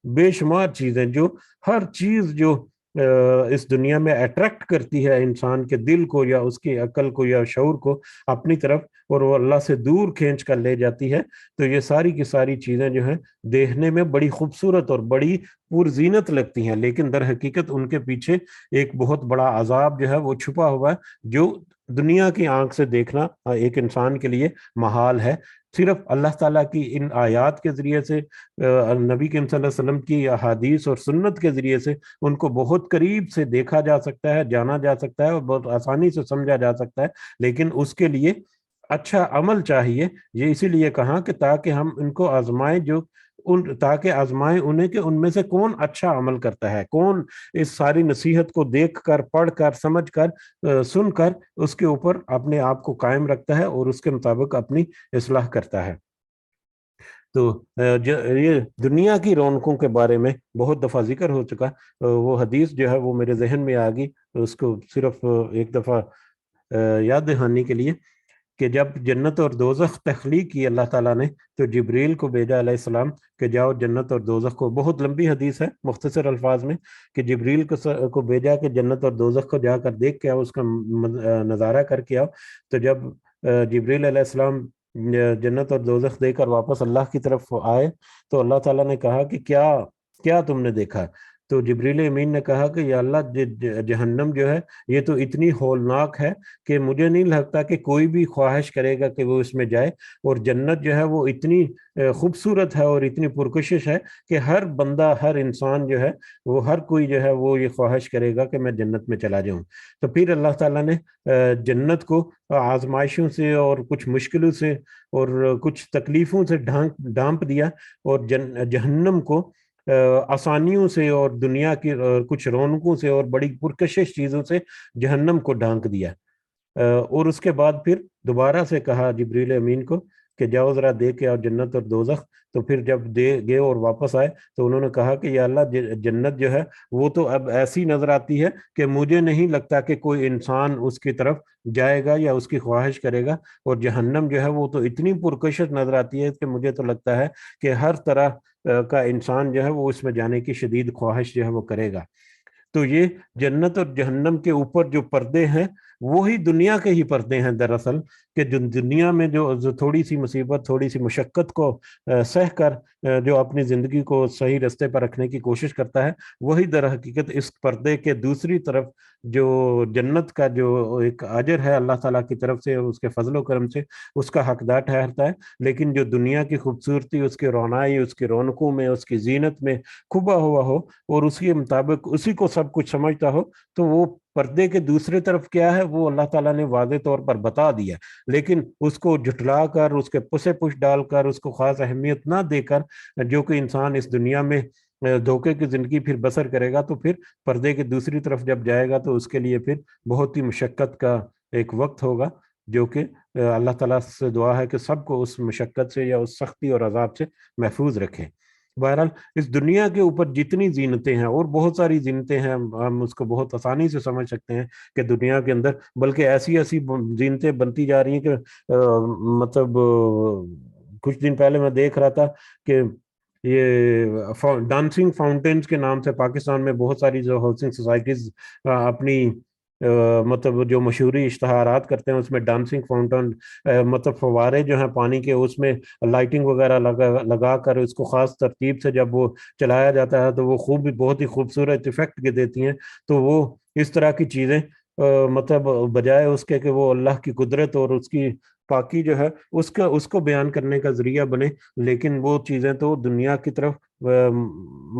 بے شمار چیزیں، جو ہر چیز جو اس دنیا میں اٹریکٹ کرتی ہے انسان کے دل کو یا اس کی عقل کو یا شعور کو اپنی طرف، اور وہ اللہ سے دور کھینچ کر لے جاتی ہے، تو یہ ساری کی ساری چیزیں جو ہیں دیکھنے میں بڑی خوبصورت اور بڑی پرزینت لگتی ہیں، لیکن در حقیقت ان کے پیچھے ایک بہت بڑا عذاب جو ہے وہ چھپا ہوا ہے، جو دنیا کی آنکھ سے دیکھنا ایک انسان کے لیے محال ہے۔ صرف اللہ تعالیٰ کی ان آیات کے ذریعے سے، نبی کریم صلی اللہ علیہ وسلم کی احادیث اور سنت کے ذریعے سے ان کو بہت قریب سے دیکھا جا سکتا ہے، جانا جا سکتا ہے، اور بہت آسانی سے سمجھا جا سکتا ہے، لیکن اس کے لیے اچھا عمل چاہیے۔ یہ اسی لیے کہا کہ تاکہ ہم ان کو آزمائیں، تاکہ آزمائیں انہیں کہ ان میں سے کون اچھا عمل کرتا ہے، کون اس ساری نصیحت کو دیکھ کر، پڑھ کر، سمجھ کر، سن کر اس کے اوپر اپنے آپ کو قائم رکھتا ہے اور اس کے مطابق اپنی اصلاح کرتا ہے۔ تو یہ دنیا کی رونقوں کے بارے میں بہت دفعہ ذکر ہو چکا، وہ حدیث جو ہے وہ میرے ذہن میں آ گئی، اس کو صرف ایک دفعہ یاد دہانی کے لیے، کہ جب جنت اور دوزخ تخلیق کی اللہ تعالیٰ نے، تو جبریل کو بھیجا علیہ السلام کہ جاؤ جنت اور دوزخ کو، بہت لمبی حدیث ہے مختصر الفاظ میں، کہ جبریل کو بھیجا کہ جنت اور دوزخ کو جا کر دیکھ کے آؤ، اس کا نظارہ کر کے آؤ۔ تو جب جبریل علیہ السلام جنت اور دوزخ دے کر واپس اللہ کی طرف آئے، تو اللہ تعالیٰ نے کہا کہ کیا تم نے دیکھا؟ تو جبریل امین نے کہا کہ یا اللہ جہنم جو ہے یہ تو اتنی ہولناک ہے کہ مجھے نہیں لگتا کہ کوئی بھی خواہش کرے گا کہ وہ اس میں جائے، اور جنت جو ہے وہ اتنی خوبصورت ہے اور اتنی پرکشش ہے کہ ہر بندہ، ہر انسان جو ہے وہ، ہر کوئی جو ہے وہ یہ خواہش کرے گا کہ میں جنت میں چلا جاؤں۔ تو پھر اللہ تعالیٰ نے جنت کو آزمائشوں سے اور کچھ مشکلوں سے اور کچھ تکلیفوں سے ڈھانپ دیا، اور جہنم کو آسانیوں سے اور دنیا کی کچھ رونقوں سے اور بڑی پرکشش چیزوں سے جہنم کو ڈھانک دیا۔ اور اس کے بعد پھر دوبارہ سے کہا جبریل امین کو کہ جاؤ ذرا دے کے آؤ جنت اور دوزخ۔ تو پھر جب دے گئے اور واپس آئے تو انہوں نے کہا کہ یا اللہ جنت جو ہے وہ تو اب ایسی نظر آتی ہے کہ مجھے نہیں لگتا کہ کوئی انسان اس کی طرف جائے گا یا اس کی خواہش کرے گا، اور جہنم جو ہے وہ تو اتنی پرکشش نظر آتی ہے کہ مجھے تو لگتا ہے کہ ہر طرح کا انسان جو ہے وہ اس میں جانے کی شدید خواہش جو ہے وہ کرے گا۔ تو یہ جنت اور جہنم کے اوپر جو پردے ہیں وہی دنیا کے ہی پردے ہیں دراصل، کہ دنیا میں جو تھوڑی سی مصیبت، تھوڑی سی مشقت کو سہ کر جو اپنی زندگی کو صحیح رستے پر رکھنے کی کوشش کرتا ہے، وہی در حقیقت اس پردے کے دوسری طرف جو جنت کا جو ایک اجر ہے اللہ تعالیٰ کی طرف سے اور اس کے فضل و کرم سے، اس کا حقدار ٹھہرتا ہے۔ لیکن جو دنیا کی خوبصورتی، اس کی رونائی، اس کی رونقوں میں، اس کی زینت میں کھبا ہوا ہو اور اس کے مطابق اسی کو سب کچھ سمجھتا ہو، تو وہ پردے کے دوسری طرف کیا ہے وہ اللہ تعالیٰ نے واضح طور پر بتا دیا۔ لیکن اس کو جھٹلا کر، اس کے پسے پش ڈال کر، اس کو خاص اہمیت نہ دے کر جو کہ انسان اس دنیا میں دھوکے کی زندگی پھر بسر کرے گا، تو پھر پردے کے دوسری طرف جب جائے گا تو اس کے لیے پھر بہت ہی مشقت کا ایک وقت ہوگا، جو کہ اللہ تعالیٰ سے دعا ہے کہ سب کو اس مشقت سے یا اس سختی اور عذاب سے محفوظ رکھے۔ بہرحال اس دنیا کے اوپر جتنی زینتیں ہیں، اور بہت ساری زینتیں ہیں، ہم اس کو بہت آسانی سے سمجھ سکتے ہیں کہ دنیا کے اندر بلکہ ایسی ایسی زینتیں بنتی جا رہی ہیں کہ مطلب کچھ دن پہلے میں دیکھ رہا تھا کہ یہ ڈانسنگ فاؤنٹینز کے نام سے پاکستان میں بہت ساری جو ہاؤسنگ سوسائٹیز اپنی مطلب جو مشہوری اشتہارات کرتے ہیں اس میں ڈانسنگ فاؤنٹین، مطلب فوارے جو ہیں پانی کے، اس میں لائٹنگ وغیرہ لگا کر اس کو خاص ترتیب سے جب وہ چلایا جاتا ہے تو وہ بہت ہی خوبصورت ایفیکٹ کے دیتی ہیں۔ تو وہ اس طرح کی چیزیں مطلب بجائے اس کے کہ وہ اللہ کی قدرت اور اس کی پاکی جو ہے اس کو بیان کرنے کا ذریعہ بنے، لیکن وہ چیزیں تو دنیا کی طرف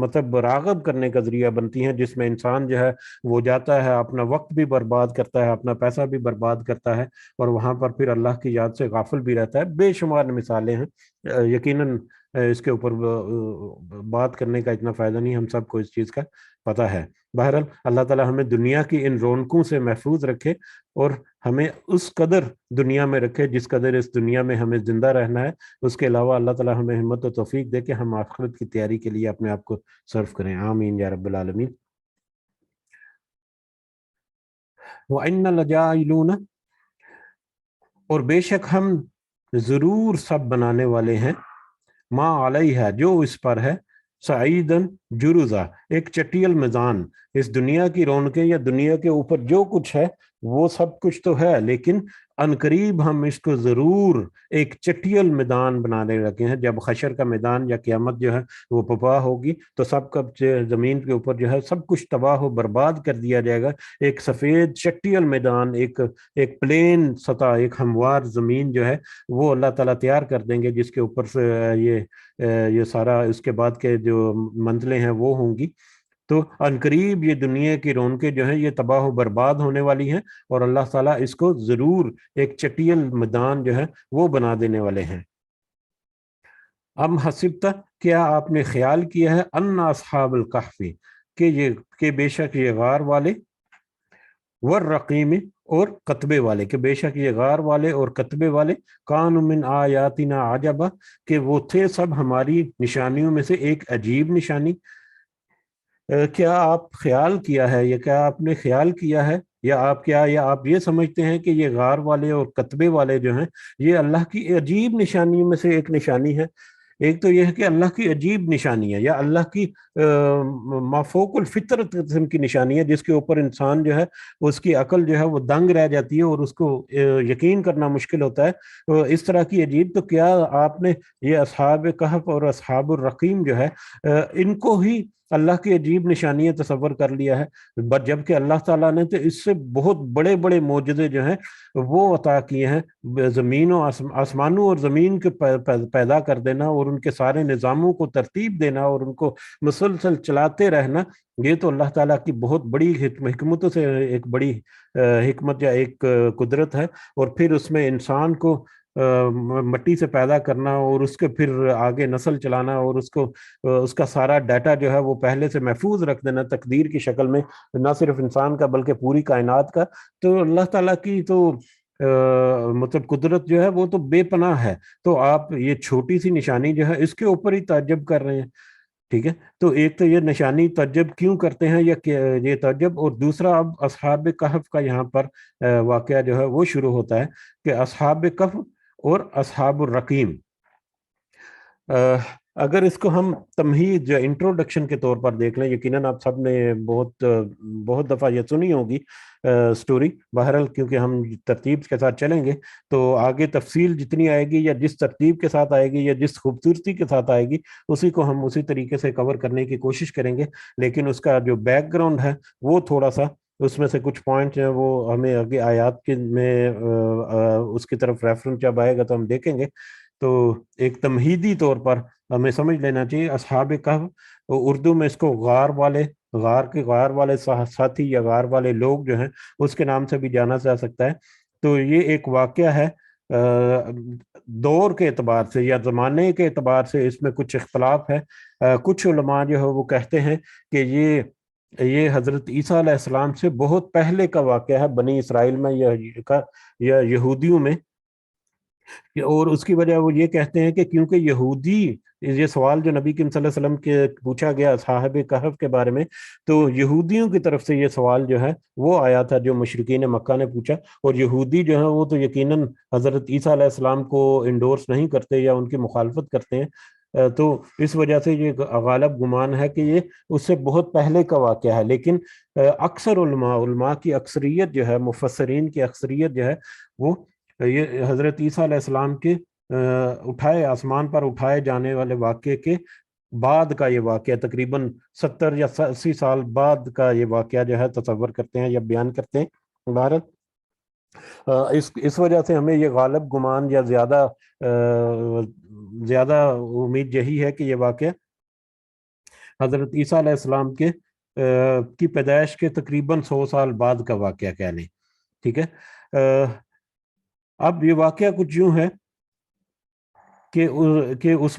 مطلب راغب کرنے کا ذریعہ بنتی ہیں، جس میں انسان جو ہے وہ جاتا ہے، اپنا وقت بھی برباد کرتا ہے، اپنا پیسہ بھی برباد کرتا ہے، اور وہاں پر پھر اللہ کی یاد سے غافل بھی رہتا ہے۔ بے شمار مثالیں ہیں، یقیناً اس کے اوپر بات کرنے کا اتنا فائدہ نہیں، ہم سب کو اس چیز کا پتہ ہے۔ بہرحال اللہ تعالیٰ ہمیں دنیا کی ان رونقوں سے محفوظ رکھے اور ہمیں اس قدر دنیا میں رکھے جس قدر اس دنیا میں ہمیں زندہ رہنا ہے۔ اس کے علاوہ اللہ تعالیٰ ہمیں ہمت و توفیق دے کہ ہم آخرت کی تیاری کے لیے اپنے آپ کو صرف کریں۔ آمین یا رب العالمین۔ وَإِنَّ لَجَاعِلُونَ، اور بے شک ہم ضرور سب بنانے والے ہیں، ما علیہ جو اس پر ہے، سعیدن جرزا ایک چٹیل میدان۔ اس دنیا کی رونقیں یا دنیا کے اوپر جو کچھ ہے وہ سب کچھ تو ہے، لیکن عنقریب ہم اس کو ضرور ایک چٹیل میدان بنانے لگے ہیں۔ جب حشر کا میدان یا قیامت جو ہے وہ پپا ہوگی تو سب کا زمین کے اوپر جو ہے سب کچھ تباہ و برباد کر دیا جائے گا۔ ایک سفید چٹیل میدان، ایک پلین سطح، ایک ہموار زمین جو ہے وہ اللہ تعالیٰ تیار کر دیں گے، جس کے اوپر سے یہ سارا اس کے بعد کے جو منزلیں ہیں وہ ہوں گی۔ تو عنقریب یہ دنیا کی رونقیں جو ہیں یہ تباہ و برباد ہونے والی ہیں، اور اللہ تعالیٰ اس کو ضرور ایک چٹیل میدان جو ہے وہ بنا دینے والے ہیں۔ ام حسبت، کیا آپ نے خیال کیا ہے، ان اصحاب الکہف، کہ بے شک یہ غار والے، والرقیم اور قطبے والے، کہ بے شک یہ غار والے اور قطبے والے، کانوا من آیاتنا عجبا، کہ وہ تھے سب ہماری نشانیوں میں سے ایک عجیب نشانی۔ کیا آپ خیال کیا ہے، یا کیا آپ نے خیال کیا ہے، یا آپ یہ سمجھتے ہیں کہ یہ غار والے اور قطبے والے جو ہیں یہ اللہ کی عجیب نشانیوں میں سے ایک نشانی ہے؟ ایک تو یہ ہے کہ اللہ کی عجیب نشانی ہے، یا اللہ کی مافوق الفطرت قسم کی نشانی ہے، جس کے اوپر انسان جو ہے اس کی عقل جو ہے وہ دنگ رہ جاتی ہے اور اس کو یقین کرنا مشکل ہوتا ہے۔ اس طرح کی عجیب، تو کیا آپ نے یہ اصحاب کہف اور اصحاب الرقیم جو ہے ان کو ہی اللہ کی عجیب نشانیاں تصور کر لیا ہے، جبکہ اللہ تعالیٰ نے تو اس سے بہت بڑے بڑے معجزے جو ہیں وہ عطا کیے ہیں، زمین و آسمانوں اور زمین کے پیدا کر دینا اور ان کے سارے نظاموں کو ترتیب دینا اور ان کو مسلسل چلاتے رہنا، یہ تو اللہ تعالیٰ کی بہت بڑی حکمتوں سے ایک بڑی حکمت یا ایک قدرت ہے۔ اور پھر اس میں انسان کو مٹی سے پیدا کرنا اور اس کے پھر آگے نسل چلانا اور اس کا سارا ڈیٹا جو ہے وہ پہلے سے محفوظ رکھ دینا تقدیر کی شکل میں، نہ صرف انسان کا بلکہ پوری کائنات کا، تو اللہ تعالیٰ کی تو مطلب قدرت جو ہے وہ تو بے پناہ ہے۔ تو آپ یہ چھوٹی سی نشانی جو ہے اس کے اوپر ہی تعجب کر رہے ہیں، ٹھیک ہے؟ تو ایک تو یہ نشانی تعجب کیوں کرتے ہیں یا یہ تعجب، اور دوسرا اب اصحاب کہف کا یہاں پر واقعہ جو ہے وہ شروع ہوتا ہے کہ اصحاب کہف اور اصحاب الرقیم، اگر اس کو ہم تمہید یا انٹروڈکشن کے طور پر دیکھ لیں، یقیناً آپ سب نے بہت دفعہ یہ سنی ہوگی سٹوری، بہرحال کیونکہ ہم ترتیب کے ساتھ چلیں گے تو آگے تفصیل جتنی آئے گی یا جس ترتیب کے ساتھ آئے گی یا جس خوبصورتی کے ساتھ آئے گی اسی کو ہم اسی طریقے سے کور کرنے کی کوشش کریں گے، لیکن اس کا جو بیک گراؤنڈ ہے وہ تھوڑا سا، اس میں سے کچھ پوائنٹ ہیں وہ ہمیں آگے آیات کے میں اس کی طرف ریفرنس جب آئے گا تو ہم دیکھیں گے۔ تو ایک تمہیدی طور پر ہمیں سمجھ لینا چاہیے اصحاب کہف، اردو میں اس کو غار والے ساتھی یا غار والے لوگ جو ہیں اس کے نام سے بھی جانا جا سکتا ہے۔ تو یہ ایک واقعہ ہے، دور کے اعتبار سے یا زمانے کے اعتبار سے اس میں کچھ اختلاف ہے، کچھ علماء جو ہے وہ کہتے ہیں کہ یہ حضرت عیسیٰ علیہ السلام سے بہت پہلے کا واقعہ ہے، بنی اسرائیل میں یا یہودیوں میں، اور اس کی وجہ وہ یہ کہتے ہیں کہ کیونکہ یہودی، یہ سوال جو نبی کریم صلی اللہ علیہ وسلم کے پوچھا گیا صاحب کہف کے بارے میں، تو یہودیوں کی طرف سے یہ سوال جو ہے وہ آیا تھا جو مشرکین مکہ نے پوچھا، اور یہودی جو ہیں وہ تو یقیناً حضرت عیسیٰ علیہ السلام کو انڈورس نہیں کرتے یا ان کی مخالفت کرتے ہیں، تو اس وجہ سے یہ غالب گمان ہے کہ یہ اس سے بہت پہلے کا واقعہ ہے۔ لیکن اکثر علماء کی اکثریت جو ہے، مفسرین کی اکثریت جو ہے وہ یہ حضرت عیسیٰ علیہ السلام کے آسمان پر اٹھائے جانے والے واقعے کے بعد کا یہ واقعہ، تقریباً 70 یا 80 سال بعد کا یہ واقعہ جو ہے تصور کرتے ہیں یا بیان کرتے ہیں۔ بھارت اس وجہ سے ہمیں یہ غالب گمان یا زیادہ امید یہی ہے کہ یہ واقعہ حضرت عیسیٰ علیہ السلام کی پیدائش کے تقریباً 100 سال بعد کا واقعہ کہہ لیں، ٹھیک ہے؟ اب یہ واقعہ کچھ یوں ہے کہ اس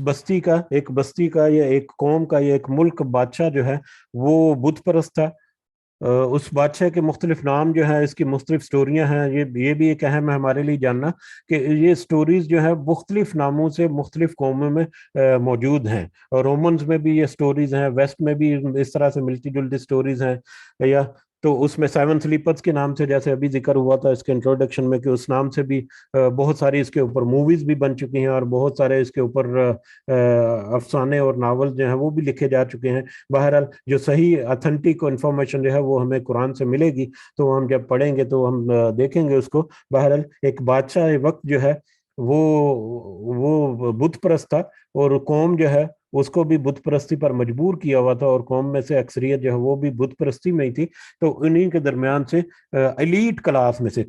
ایک بستی کا یا ایک قوم کا یا ایک ملک بادشاہ جو ہے وہ بت پرست تھا، اس بادشاہ کے مختلف نام جو ہیں، اس کی مختلف سٹوریاں ہیں، یہ بھی ایک اہم ہے ہمارے لیے جاننا کہ یہ سٹوریز جو ہیں مختلف ناموں سے مختلف قوموں میں موجود ہیں، اور رومنز میں بھی یہ سٹوریز ہیں، ویسٹ میں بھی اس طرح سے ملتی جلتی سٹوریز ہیں، یا تو اس میں سیون سلیپرز کے نام سے جیسے ابھی ذکر ہوا تھا اس کے انٹروڈکشن میں کہ اس نام سے بھی بہت ساری اس کے اوپر موویز بھی بن چکی ہیں اور بہت سارے اس کے اوپر افسانے اور ناول جو ہیں وہ بھی لکھے جا چکے ہیں۔ بہرحال جو صحیح اتھینٹک انفارمیشن جو ہے وہ ہمیں قرآن سے ملے گی، تو ہم جب پڑھیں گے تو ہم دیکھیں گے اس کو۔ بہرحال ایک بادشاہ وقت جو ہے وہ بت پرست تھا، اور قوم جو ہے اس کو بھی بت پرستی پر مجبور کیا ہوا تھا، اور قوم میں سے اکثریت جو ہے وہ بھی بت پرستی میں ہی تھی۔ تو انہی کے درمیان سے ایلیٹ کلاس میں سے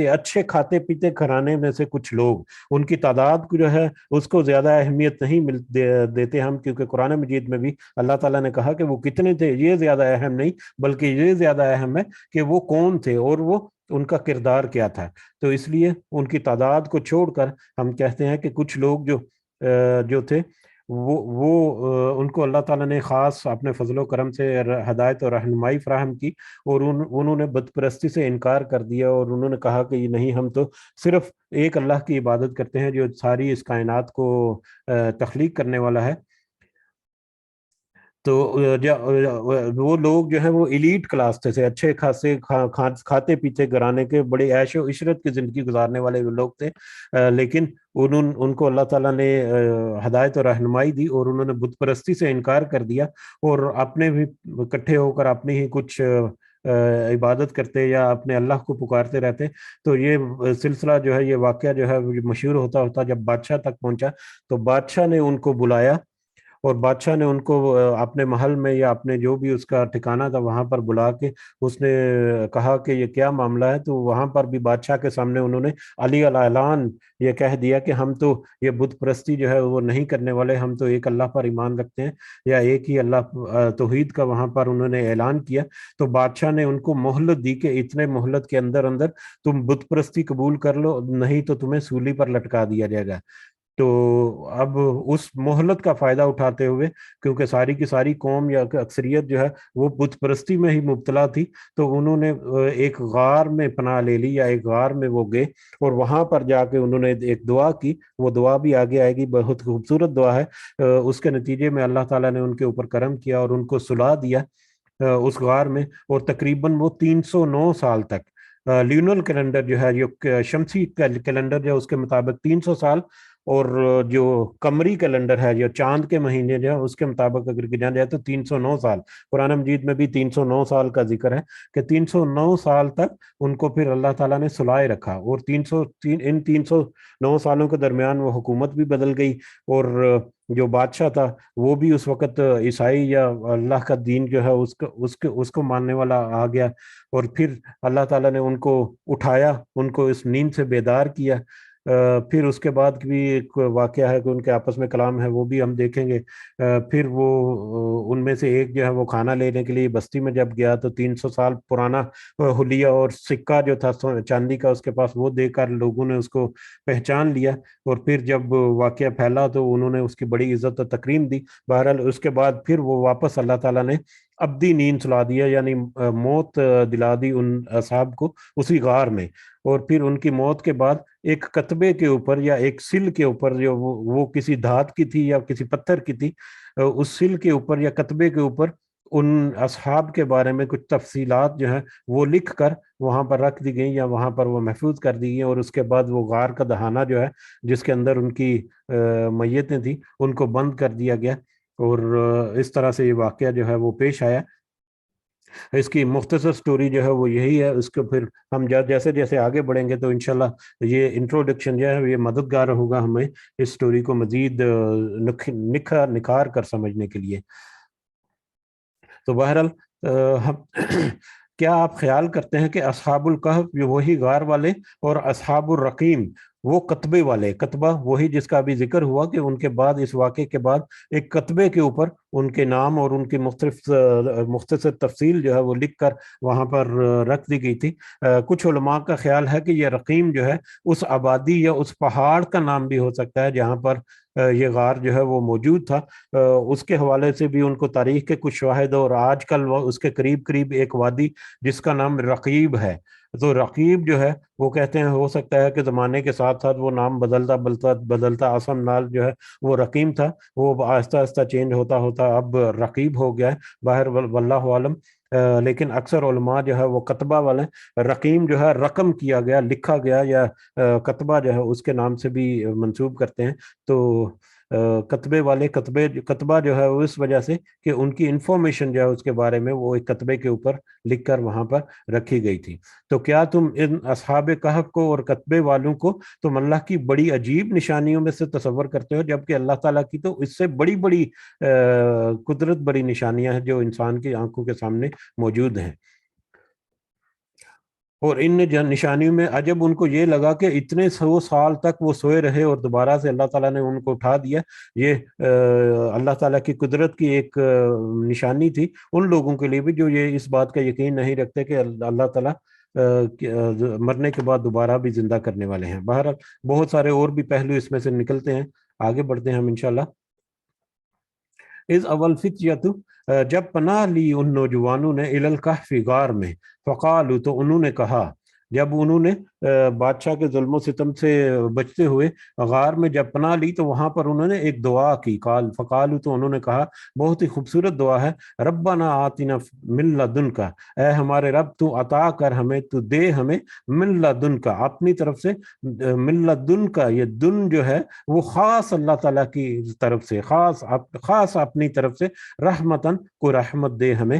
اچھے کھاتے پیتے گھرانے میں سے کچھ لوگ، ان کی تعداد کو جو ہے اس کو زیادہ اہمیت نہیں دیتے ہم، کیونکہ قرآن مجید میں بھی اللہ تعالیٰ نے کہا کہ وہ کتنے تھے یہ زیادہ اہم نہیں، بلکہ یہ زیادہ اہم ہے کہ وہ کون تھے اور وہ ان کا کردار کیا تھا۔ تو اس لیے ان کی تعداد کو چھوڑ کر ہم کہتے ہیں کہ کچھ لوگ جو تھے وہ ان کو اللہ تعالیٰ نے خاص اپنے فضل و کرم سے ہدایت اور رہنمائی فراہم کی، اور انہوں نے بت پرستی سے انکار کر دیا، اور انہوں نے کہا کہ نہیں، ہم تو صرف ایک اللہ کی عبادت کرتے ہیں جو ساری اس کائنات کو تخلیق کرنے والا ہے۔ تو وہ لوگ جو ہیں وہ ایلیٹ کلاس سے اچھے خاصے کھاتے پیتے گھرانے کے بڑے عیش و عشرت کی زندگی گزارنے والے لوگ تھے، لیکن ان کو اللہ تعالیٰ نے ہدایت اور رہنمائی دی، اور انہوں نے بت پرستی سے انکار کر دیا، اور اپنے بھی اکٹھے ہو کر اپنی ہی کچھ عبادت کرتے یا اپنے اللہ کو پکارتے رہتے۔ تو یہ سلسلہ جو ہے، یہ واقعہ جو ہے مشہور ہوتا جب بادشاہ تک پہنچا، تو بادشاہ نے ان کو بلایا اور بادشاہ نے ان کو اپنے محل میں یا اپنے جو بھی اس کا ٹھکانہ تھا وہاں پر بلا کے اس نے کہا کہ یہ کیا معاملہ ہے، تو وہاں پر بھی بادشاہ کے سامنے انہوں نے علی الاعلان یہ کہہ دیا کہ ہم تو یہ بت پرستی جو ہے وہ نہیں کرنے والے، ہم تو ایک اللہ پر ایمان رکھتے ہیں، یا ایک ہی اللہ توحید کا وہاں پر انہوں نے اعلان کیا۔ تو بادشاہ نے ان کو مہلت دی کہ اتنے مہلت کے اندر اندر تم بت پرستی قبول کر لو، نہیں تو تمہیں سولی پر لٹکا دیا جائے گا۔ تو اب اس مہلت کا فائدہ اٹھاتے ہوئے، کیونکہ ساری کی ساری قوم یا اکثریت جو ہے وہ بت پرستی میں ہی مبتلا تھی، تو انہوں نے ایک غار میں پناہ لے لی، یا ایک غار میں وہ گئے اور وہاں پر جا کے انہوں نے ایک دعا کی۔ وہ دعا بھی آگے آئے گی، بہت خوبصورت دعا ہے۔ اس کے نتیجے میں اللہ تعالیٰ نے ان کے اوپر کرم کیا اور ان کو سلا دیا اس غار میں، اور تقریباً وہ 309 سال تک لیونل کیلنڈر جو ہے، جو شمسی کیلنڈر جو ہے اس کے مطابق 300 سال، اور جو قمری کیلنڈر ہے جو چاند کے مہینے جو ہے اس کے مطابق اگر گنا جائے تو 309 سال۔ قرآن مجید میں بھی 309 سال کا ذکر ہے کہ 309 سال تک ان کو پھر اللہ تعالیٰ نے سلائے رکھا، اور ان 309 سالوں کے درمیان وہ حکومت بھی بدل گئی، اور جو بادشاہ تھا وہ بھی اس وقت عیسائی یا اللہ کا دین جو ہے اس کو ماننے والا آ گیا، اور پھر اللہ تعالیٰ نے ان کو اٹھایا، ان کو اس نیند سے بیدار کیا۔ پھر اس کے بعد بھی ایک واقعہ ہے کہ ان کے آپس میں کلام ہے، وہ بھی ہم دیکھیں گے۔ پھر وہ ان میں سے ایک جو ہے وہ کھانا لینے کے لیے بستی میں جب گیا تو 300 سال پرانا حلیہ اور سکہ جو تھا چاندی کا اس کے پاس، وہ دے کر لوگوں نے اس کو پہچان لیا، اور پھر جب واقعہ پھیلا تو انہوں نے اس کی بڑی عزت و تکریم دی۔ بہرحال اس کے بعد پھر وہ واپس اللہ تعالیٰ نے ابدی نیند سلا دیا، یعنی موت دلا دی ان اصحاب کو اسی غار میں۔ اور پھر ان کی موت کے بعد ایک کتبے کے اوپر یا ایک سل کے اوپر، جو وہ کسی دھات کی تھی یا کسی پتھر کی تھی، اس سل کے اوپر یا کتبے کے اوپر ان اصحاب کے بارے میں کچھ تفصیلات جو ہیں وہ لکھ کر وہاں پر رکھ دی گئیں، یا وہاں پر وہ محفوظ کر دی گئیں، اور اس کے بعد وہ غار کا دہانہ جو ہے جس کے اندر ان کی میتیں تھیں ان کو بند کر دیا گیا، اور اس طرح سے یہ واقعہ جو ہے وہ پیش آیا۔ اس کی مختصر سٹوری جو ہے وہ یہی ہے۔ اس کو پھر ہم جیسے جیسے آگے بڑھیں گے تو انشاءاللہ یہ انٹروڈکشن جو ہے یہ مددگار ہوگا ہمیں اس سٹوری کو مزید نکھار کر سمجھنے کے لیے۔ تو بہرحال کیا آپ خیال کرتے ہیں کہ اصحاب الکہف جو وہی غار والے، اور اصحاب الرقیم وہ کتبے والے، کتبہ وہی جس کا ابھی ذکر ہوا کہ ان کے بعد اس واقعے کے بعد ایک کتبے کے اوپر ان کے نام اور ان کی مختصر تفصیل جو ہے وہ لکھ کر وہاں پر رکھ دی گئی تھی۔ کچھ علماء کا خیال ہے کہ یہ رقیم جو ہے اس آبادی یا اس پہاڑ کا نام بھی ہو سکتا ہے جہاں پر یہ غار جو ہے وہ موجود تھا۔ اس کے حوالے سے بھی ان کو تاریخ کے کچھ شواہد، اور آج کل اس کے قریب قریب ایک وادی جس کا نام رقیب ہے، تو رقیب جو ہے وہ کہتے ہیں ہو سکتا ہے کہ زمانے کے ساتھ ساتھ وہ نام بدلتا آسم نال جو ہے وہ رقیم تھا، وہ آہستہ آہستہ چینج ہوتا ہوتا اب رقیب ہو گیا ہے، باہر واللہ عالم۔ لیکن اکثر علماء جو ہے وہ کتبہ والے، رقیم جو ہے رقم کیا گیا، لکھا گیا، یا کتبہ جو ہے اس کے نام سے بھی منسوب کرتے ہیں۔ تو کتبے والے کتبہ جو ہے وہ اس وجہ سے کہ ان کی انفارمیشن جو ہے اس کے بارے میں وہ ایک کتبے کے اوپر لکھ کر وہاں پر رکھی گئی تھی۔ تو کیا تم ان اصحاب کہف کو اور کتبے والوں کو تم اللہ کی بڑی عجیب نشانیوں میں سے تصور کرتے ہو، جبکہ اللہ تعالیٰ کی تو اس سے بڑی بڑی قدرت، بڑی نشانیاں ہیں جو انسان کی آنکھوں کے سامنے موجود ہیں؟ اور ان نشانیوں میں عجب ان کو یہ لگا کہ اتنے 100 سال تک وہ سوئے رہے اور دوبارہ سے اللہ تعالیٰ نے ان کو اٹھا دیا۔ یہ اللہ تعالیٰ کی قدرت کی ایک نشانی تھی ان لوگوں کے لیے بھی جو یہ اس بات کا یقین نہیں رکھتے کہ اللہ تعالیٰ مرنے کے بعد دوبارہ بھی زندہ کرنے والے ہیں۔ بہرحال بہت سارے اور بھی پہلو اس میں سے نکلتے ہیں، آگے بڑھتے ہیں ہم انشاءاللہ۔ اول فتیت، جب پناہ لی ان نوجوانوں نے الکہف غار میں، فقالو تو انہوں نے کہا، جب انہوں نے بادشاہ کے ظلم و ستم سے بچتے ہوئے غار میں جب پناہ لی تو وہاں پر انہوں نے ایک دعا کی، فقالو تو انہوں نے کہا، بہت ہی خوبصورت دعا ہے، ربنا آتنا من لدنک، اے ہمارے رب تو عطا کر ہمیں، تو دے ہمیں، من لدنک اپنی طرف سے، من لدنک یہ دن جو ہے وہ خاص اللہ تعالیٰ کی طرف سے، خاص اپنی طرف سے، رحمتن کو رحمت دے ہمیں،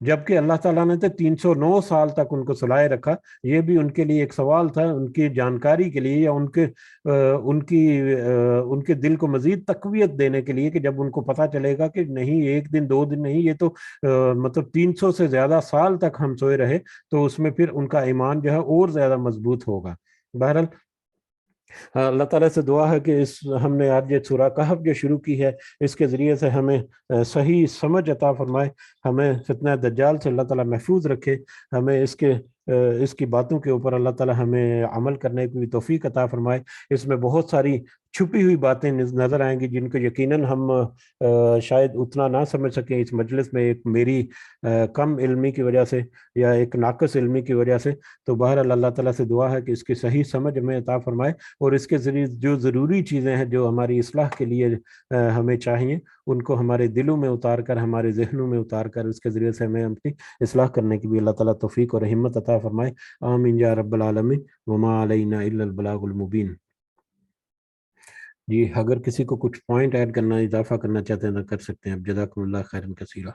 جبکہ اللہ تعالیٰ نے تو 309 سال تک ان کو سلائے رکھا۔ یہ بھی ان کے لیے ایک سوال تھا، ان کی جانکاری کے لیے، یا ان کے دل کو مزید تقویت دینے کے لیے، کہ جب ان کو پتہ چلے گا کہ نہیں ایک دن دو دن نہیں، یہ تو مطلب 300 سے زیادہ سال تک ہم سوئے رہے، تو اس میں پھر ان کا ایمان جو ہے اور زیادہ مضبوط ہوگا۔ بہرحال اللہ تعالیٰ سے دعا ہے کہ ہم نے آج یہ سورہ کہف جو شروع کی ہے، اس کے ذریعے سے ہمیں صحیح سمجھ عطا فرمائے، ہمیں فتنہ دجال سے اللہ تعالیٰ محفوظ رکھے، ہمیں اس کی باتوں کے اوپر اللہ تعالیٰ ہمیں عمل کرنے کی توفیق عطا فرمائے۔ اس میں بہت ساری چھپی ہوئی باتیں نظر آئیں گی جن کو یقیناً ہم شاید اتنا نہ سمجھ سکیں اس مجلس میں، ایک میری کم علمی کی وجہ سے یا ایک ناقص علمی کی وجہ سے۔ تو بہرحال اللہ تعالیٰ سے دعا ہے کہ اس کی صحیح سمجھ ہمیں عطا فرمائے، اور اس کے ذریعے جو ضروری چیزیں ہیں جو ہماری اصلاح کے لیے ہمیں چاہیے، ان کو ہمارے دلوں میں اتار کر، ہمارے ذہنوں میں اتار کر، اس کے ذریعے سے ہمیں اپنی اصلاح کرنے کی بھی اللہ تعالیٰ توفیق اور ہمت عطا فرمائے۔ آمین یا رب العالمین، وما علینا الا البلاغ المبین۔ جی اگر کسی کو کچھ پوائنٹ ایڈ کرنا، اضافہ کرنا چاہتے ہیں تو کر سکتے ہیں۔ جزاکم اللہ خیرا کثیرا۔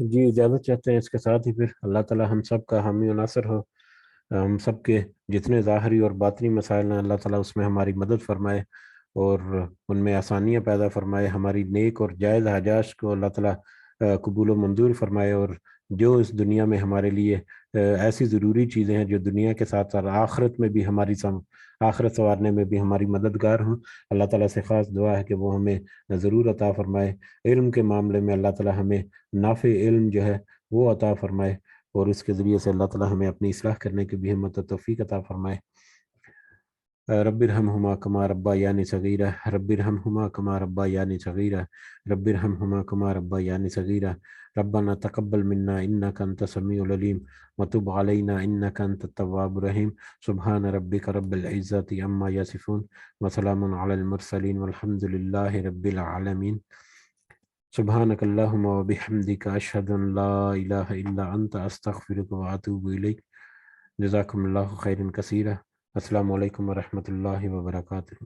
جی اجازت چاہتے ہیں، اس کے ساتھ ہی پھر اللہ تعالیٰ ہم سب کا حامی و ناصر ہو، ہم سب کے جتنے ظاہری اور باطنی مسائل ہیں اللہ تعالیٰ اس میں ہماری مدد فرمائے اور ان میں آسانیاں پیدا فرمائے، ہماری نیک اور جائز حاجات کو اللہ تعالیٰ قبول و منظور فرمائے، اور جو اس دنیا میں ہمارے لیے ایسی ضروری چیزیں ہیں جو دنیا کے ساتھ ساتھ آخرت میں بھی آخرت سنوارنے میں بھی ہماری مددگار ہوں، اللہ تعالیٰ سے خاص دعا ہے کہ وہ ہمیں ضرور عطا فرمائے۔ علم کے معاملے میں اللہ تعالیٰ ہمیں نافع علم جو ہے وہ عطا فرمائے، اور اس کے ذریعے سے اللہ تعالیٰ ہمیں اپنی اصلاح کرنے کی بھی ہمت و توفیق عطا فرمائے۔ رب ارحمہما کما ربیانی صغیرہ، رب ارحمہما کما ربیانی صغیرہ، رب ارحمہما کما ربیانی صغیرہ، ربنا تقبل منا انک انت السمیع العلیم وتب علینا انک انت التواب الرحیم۔ سبحان ربک رب العزۃ عما یصفون وسلام علی المرسلین والحمد للہ رب العالمین۔ سبحانک اللہم وبحمدک اشہد ان لا الہ الا انت استغفرک واتوب الیک۔ جزاکم اللہ خیرا کثیرا۔ السلام علیکم ورحمۃ اللہ وبرکاتہ۔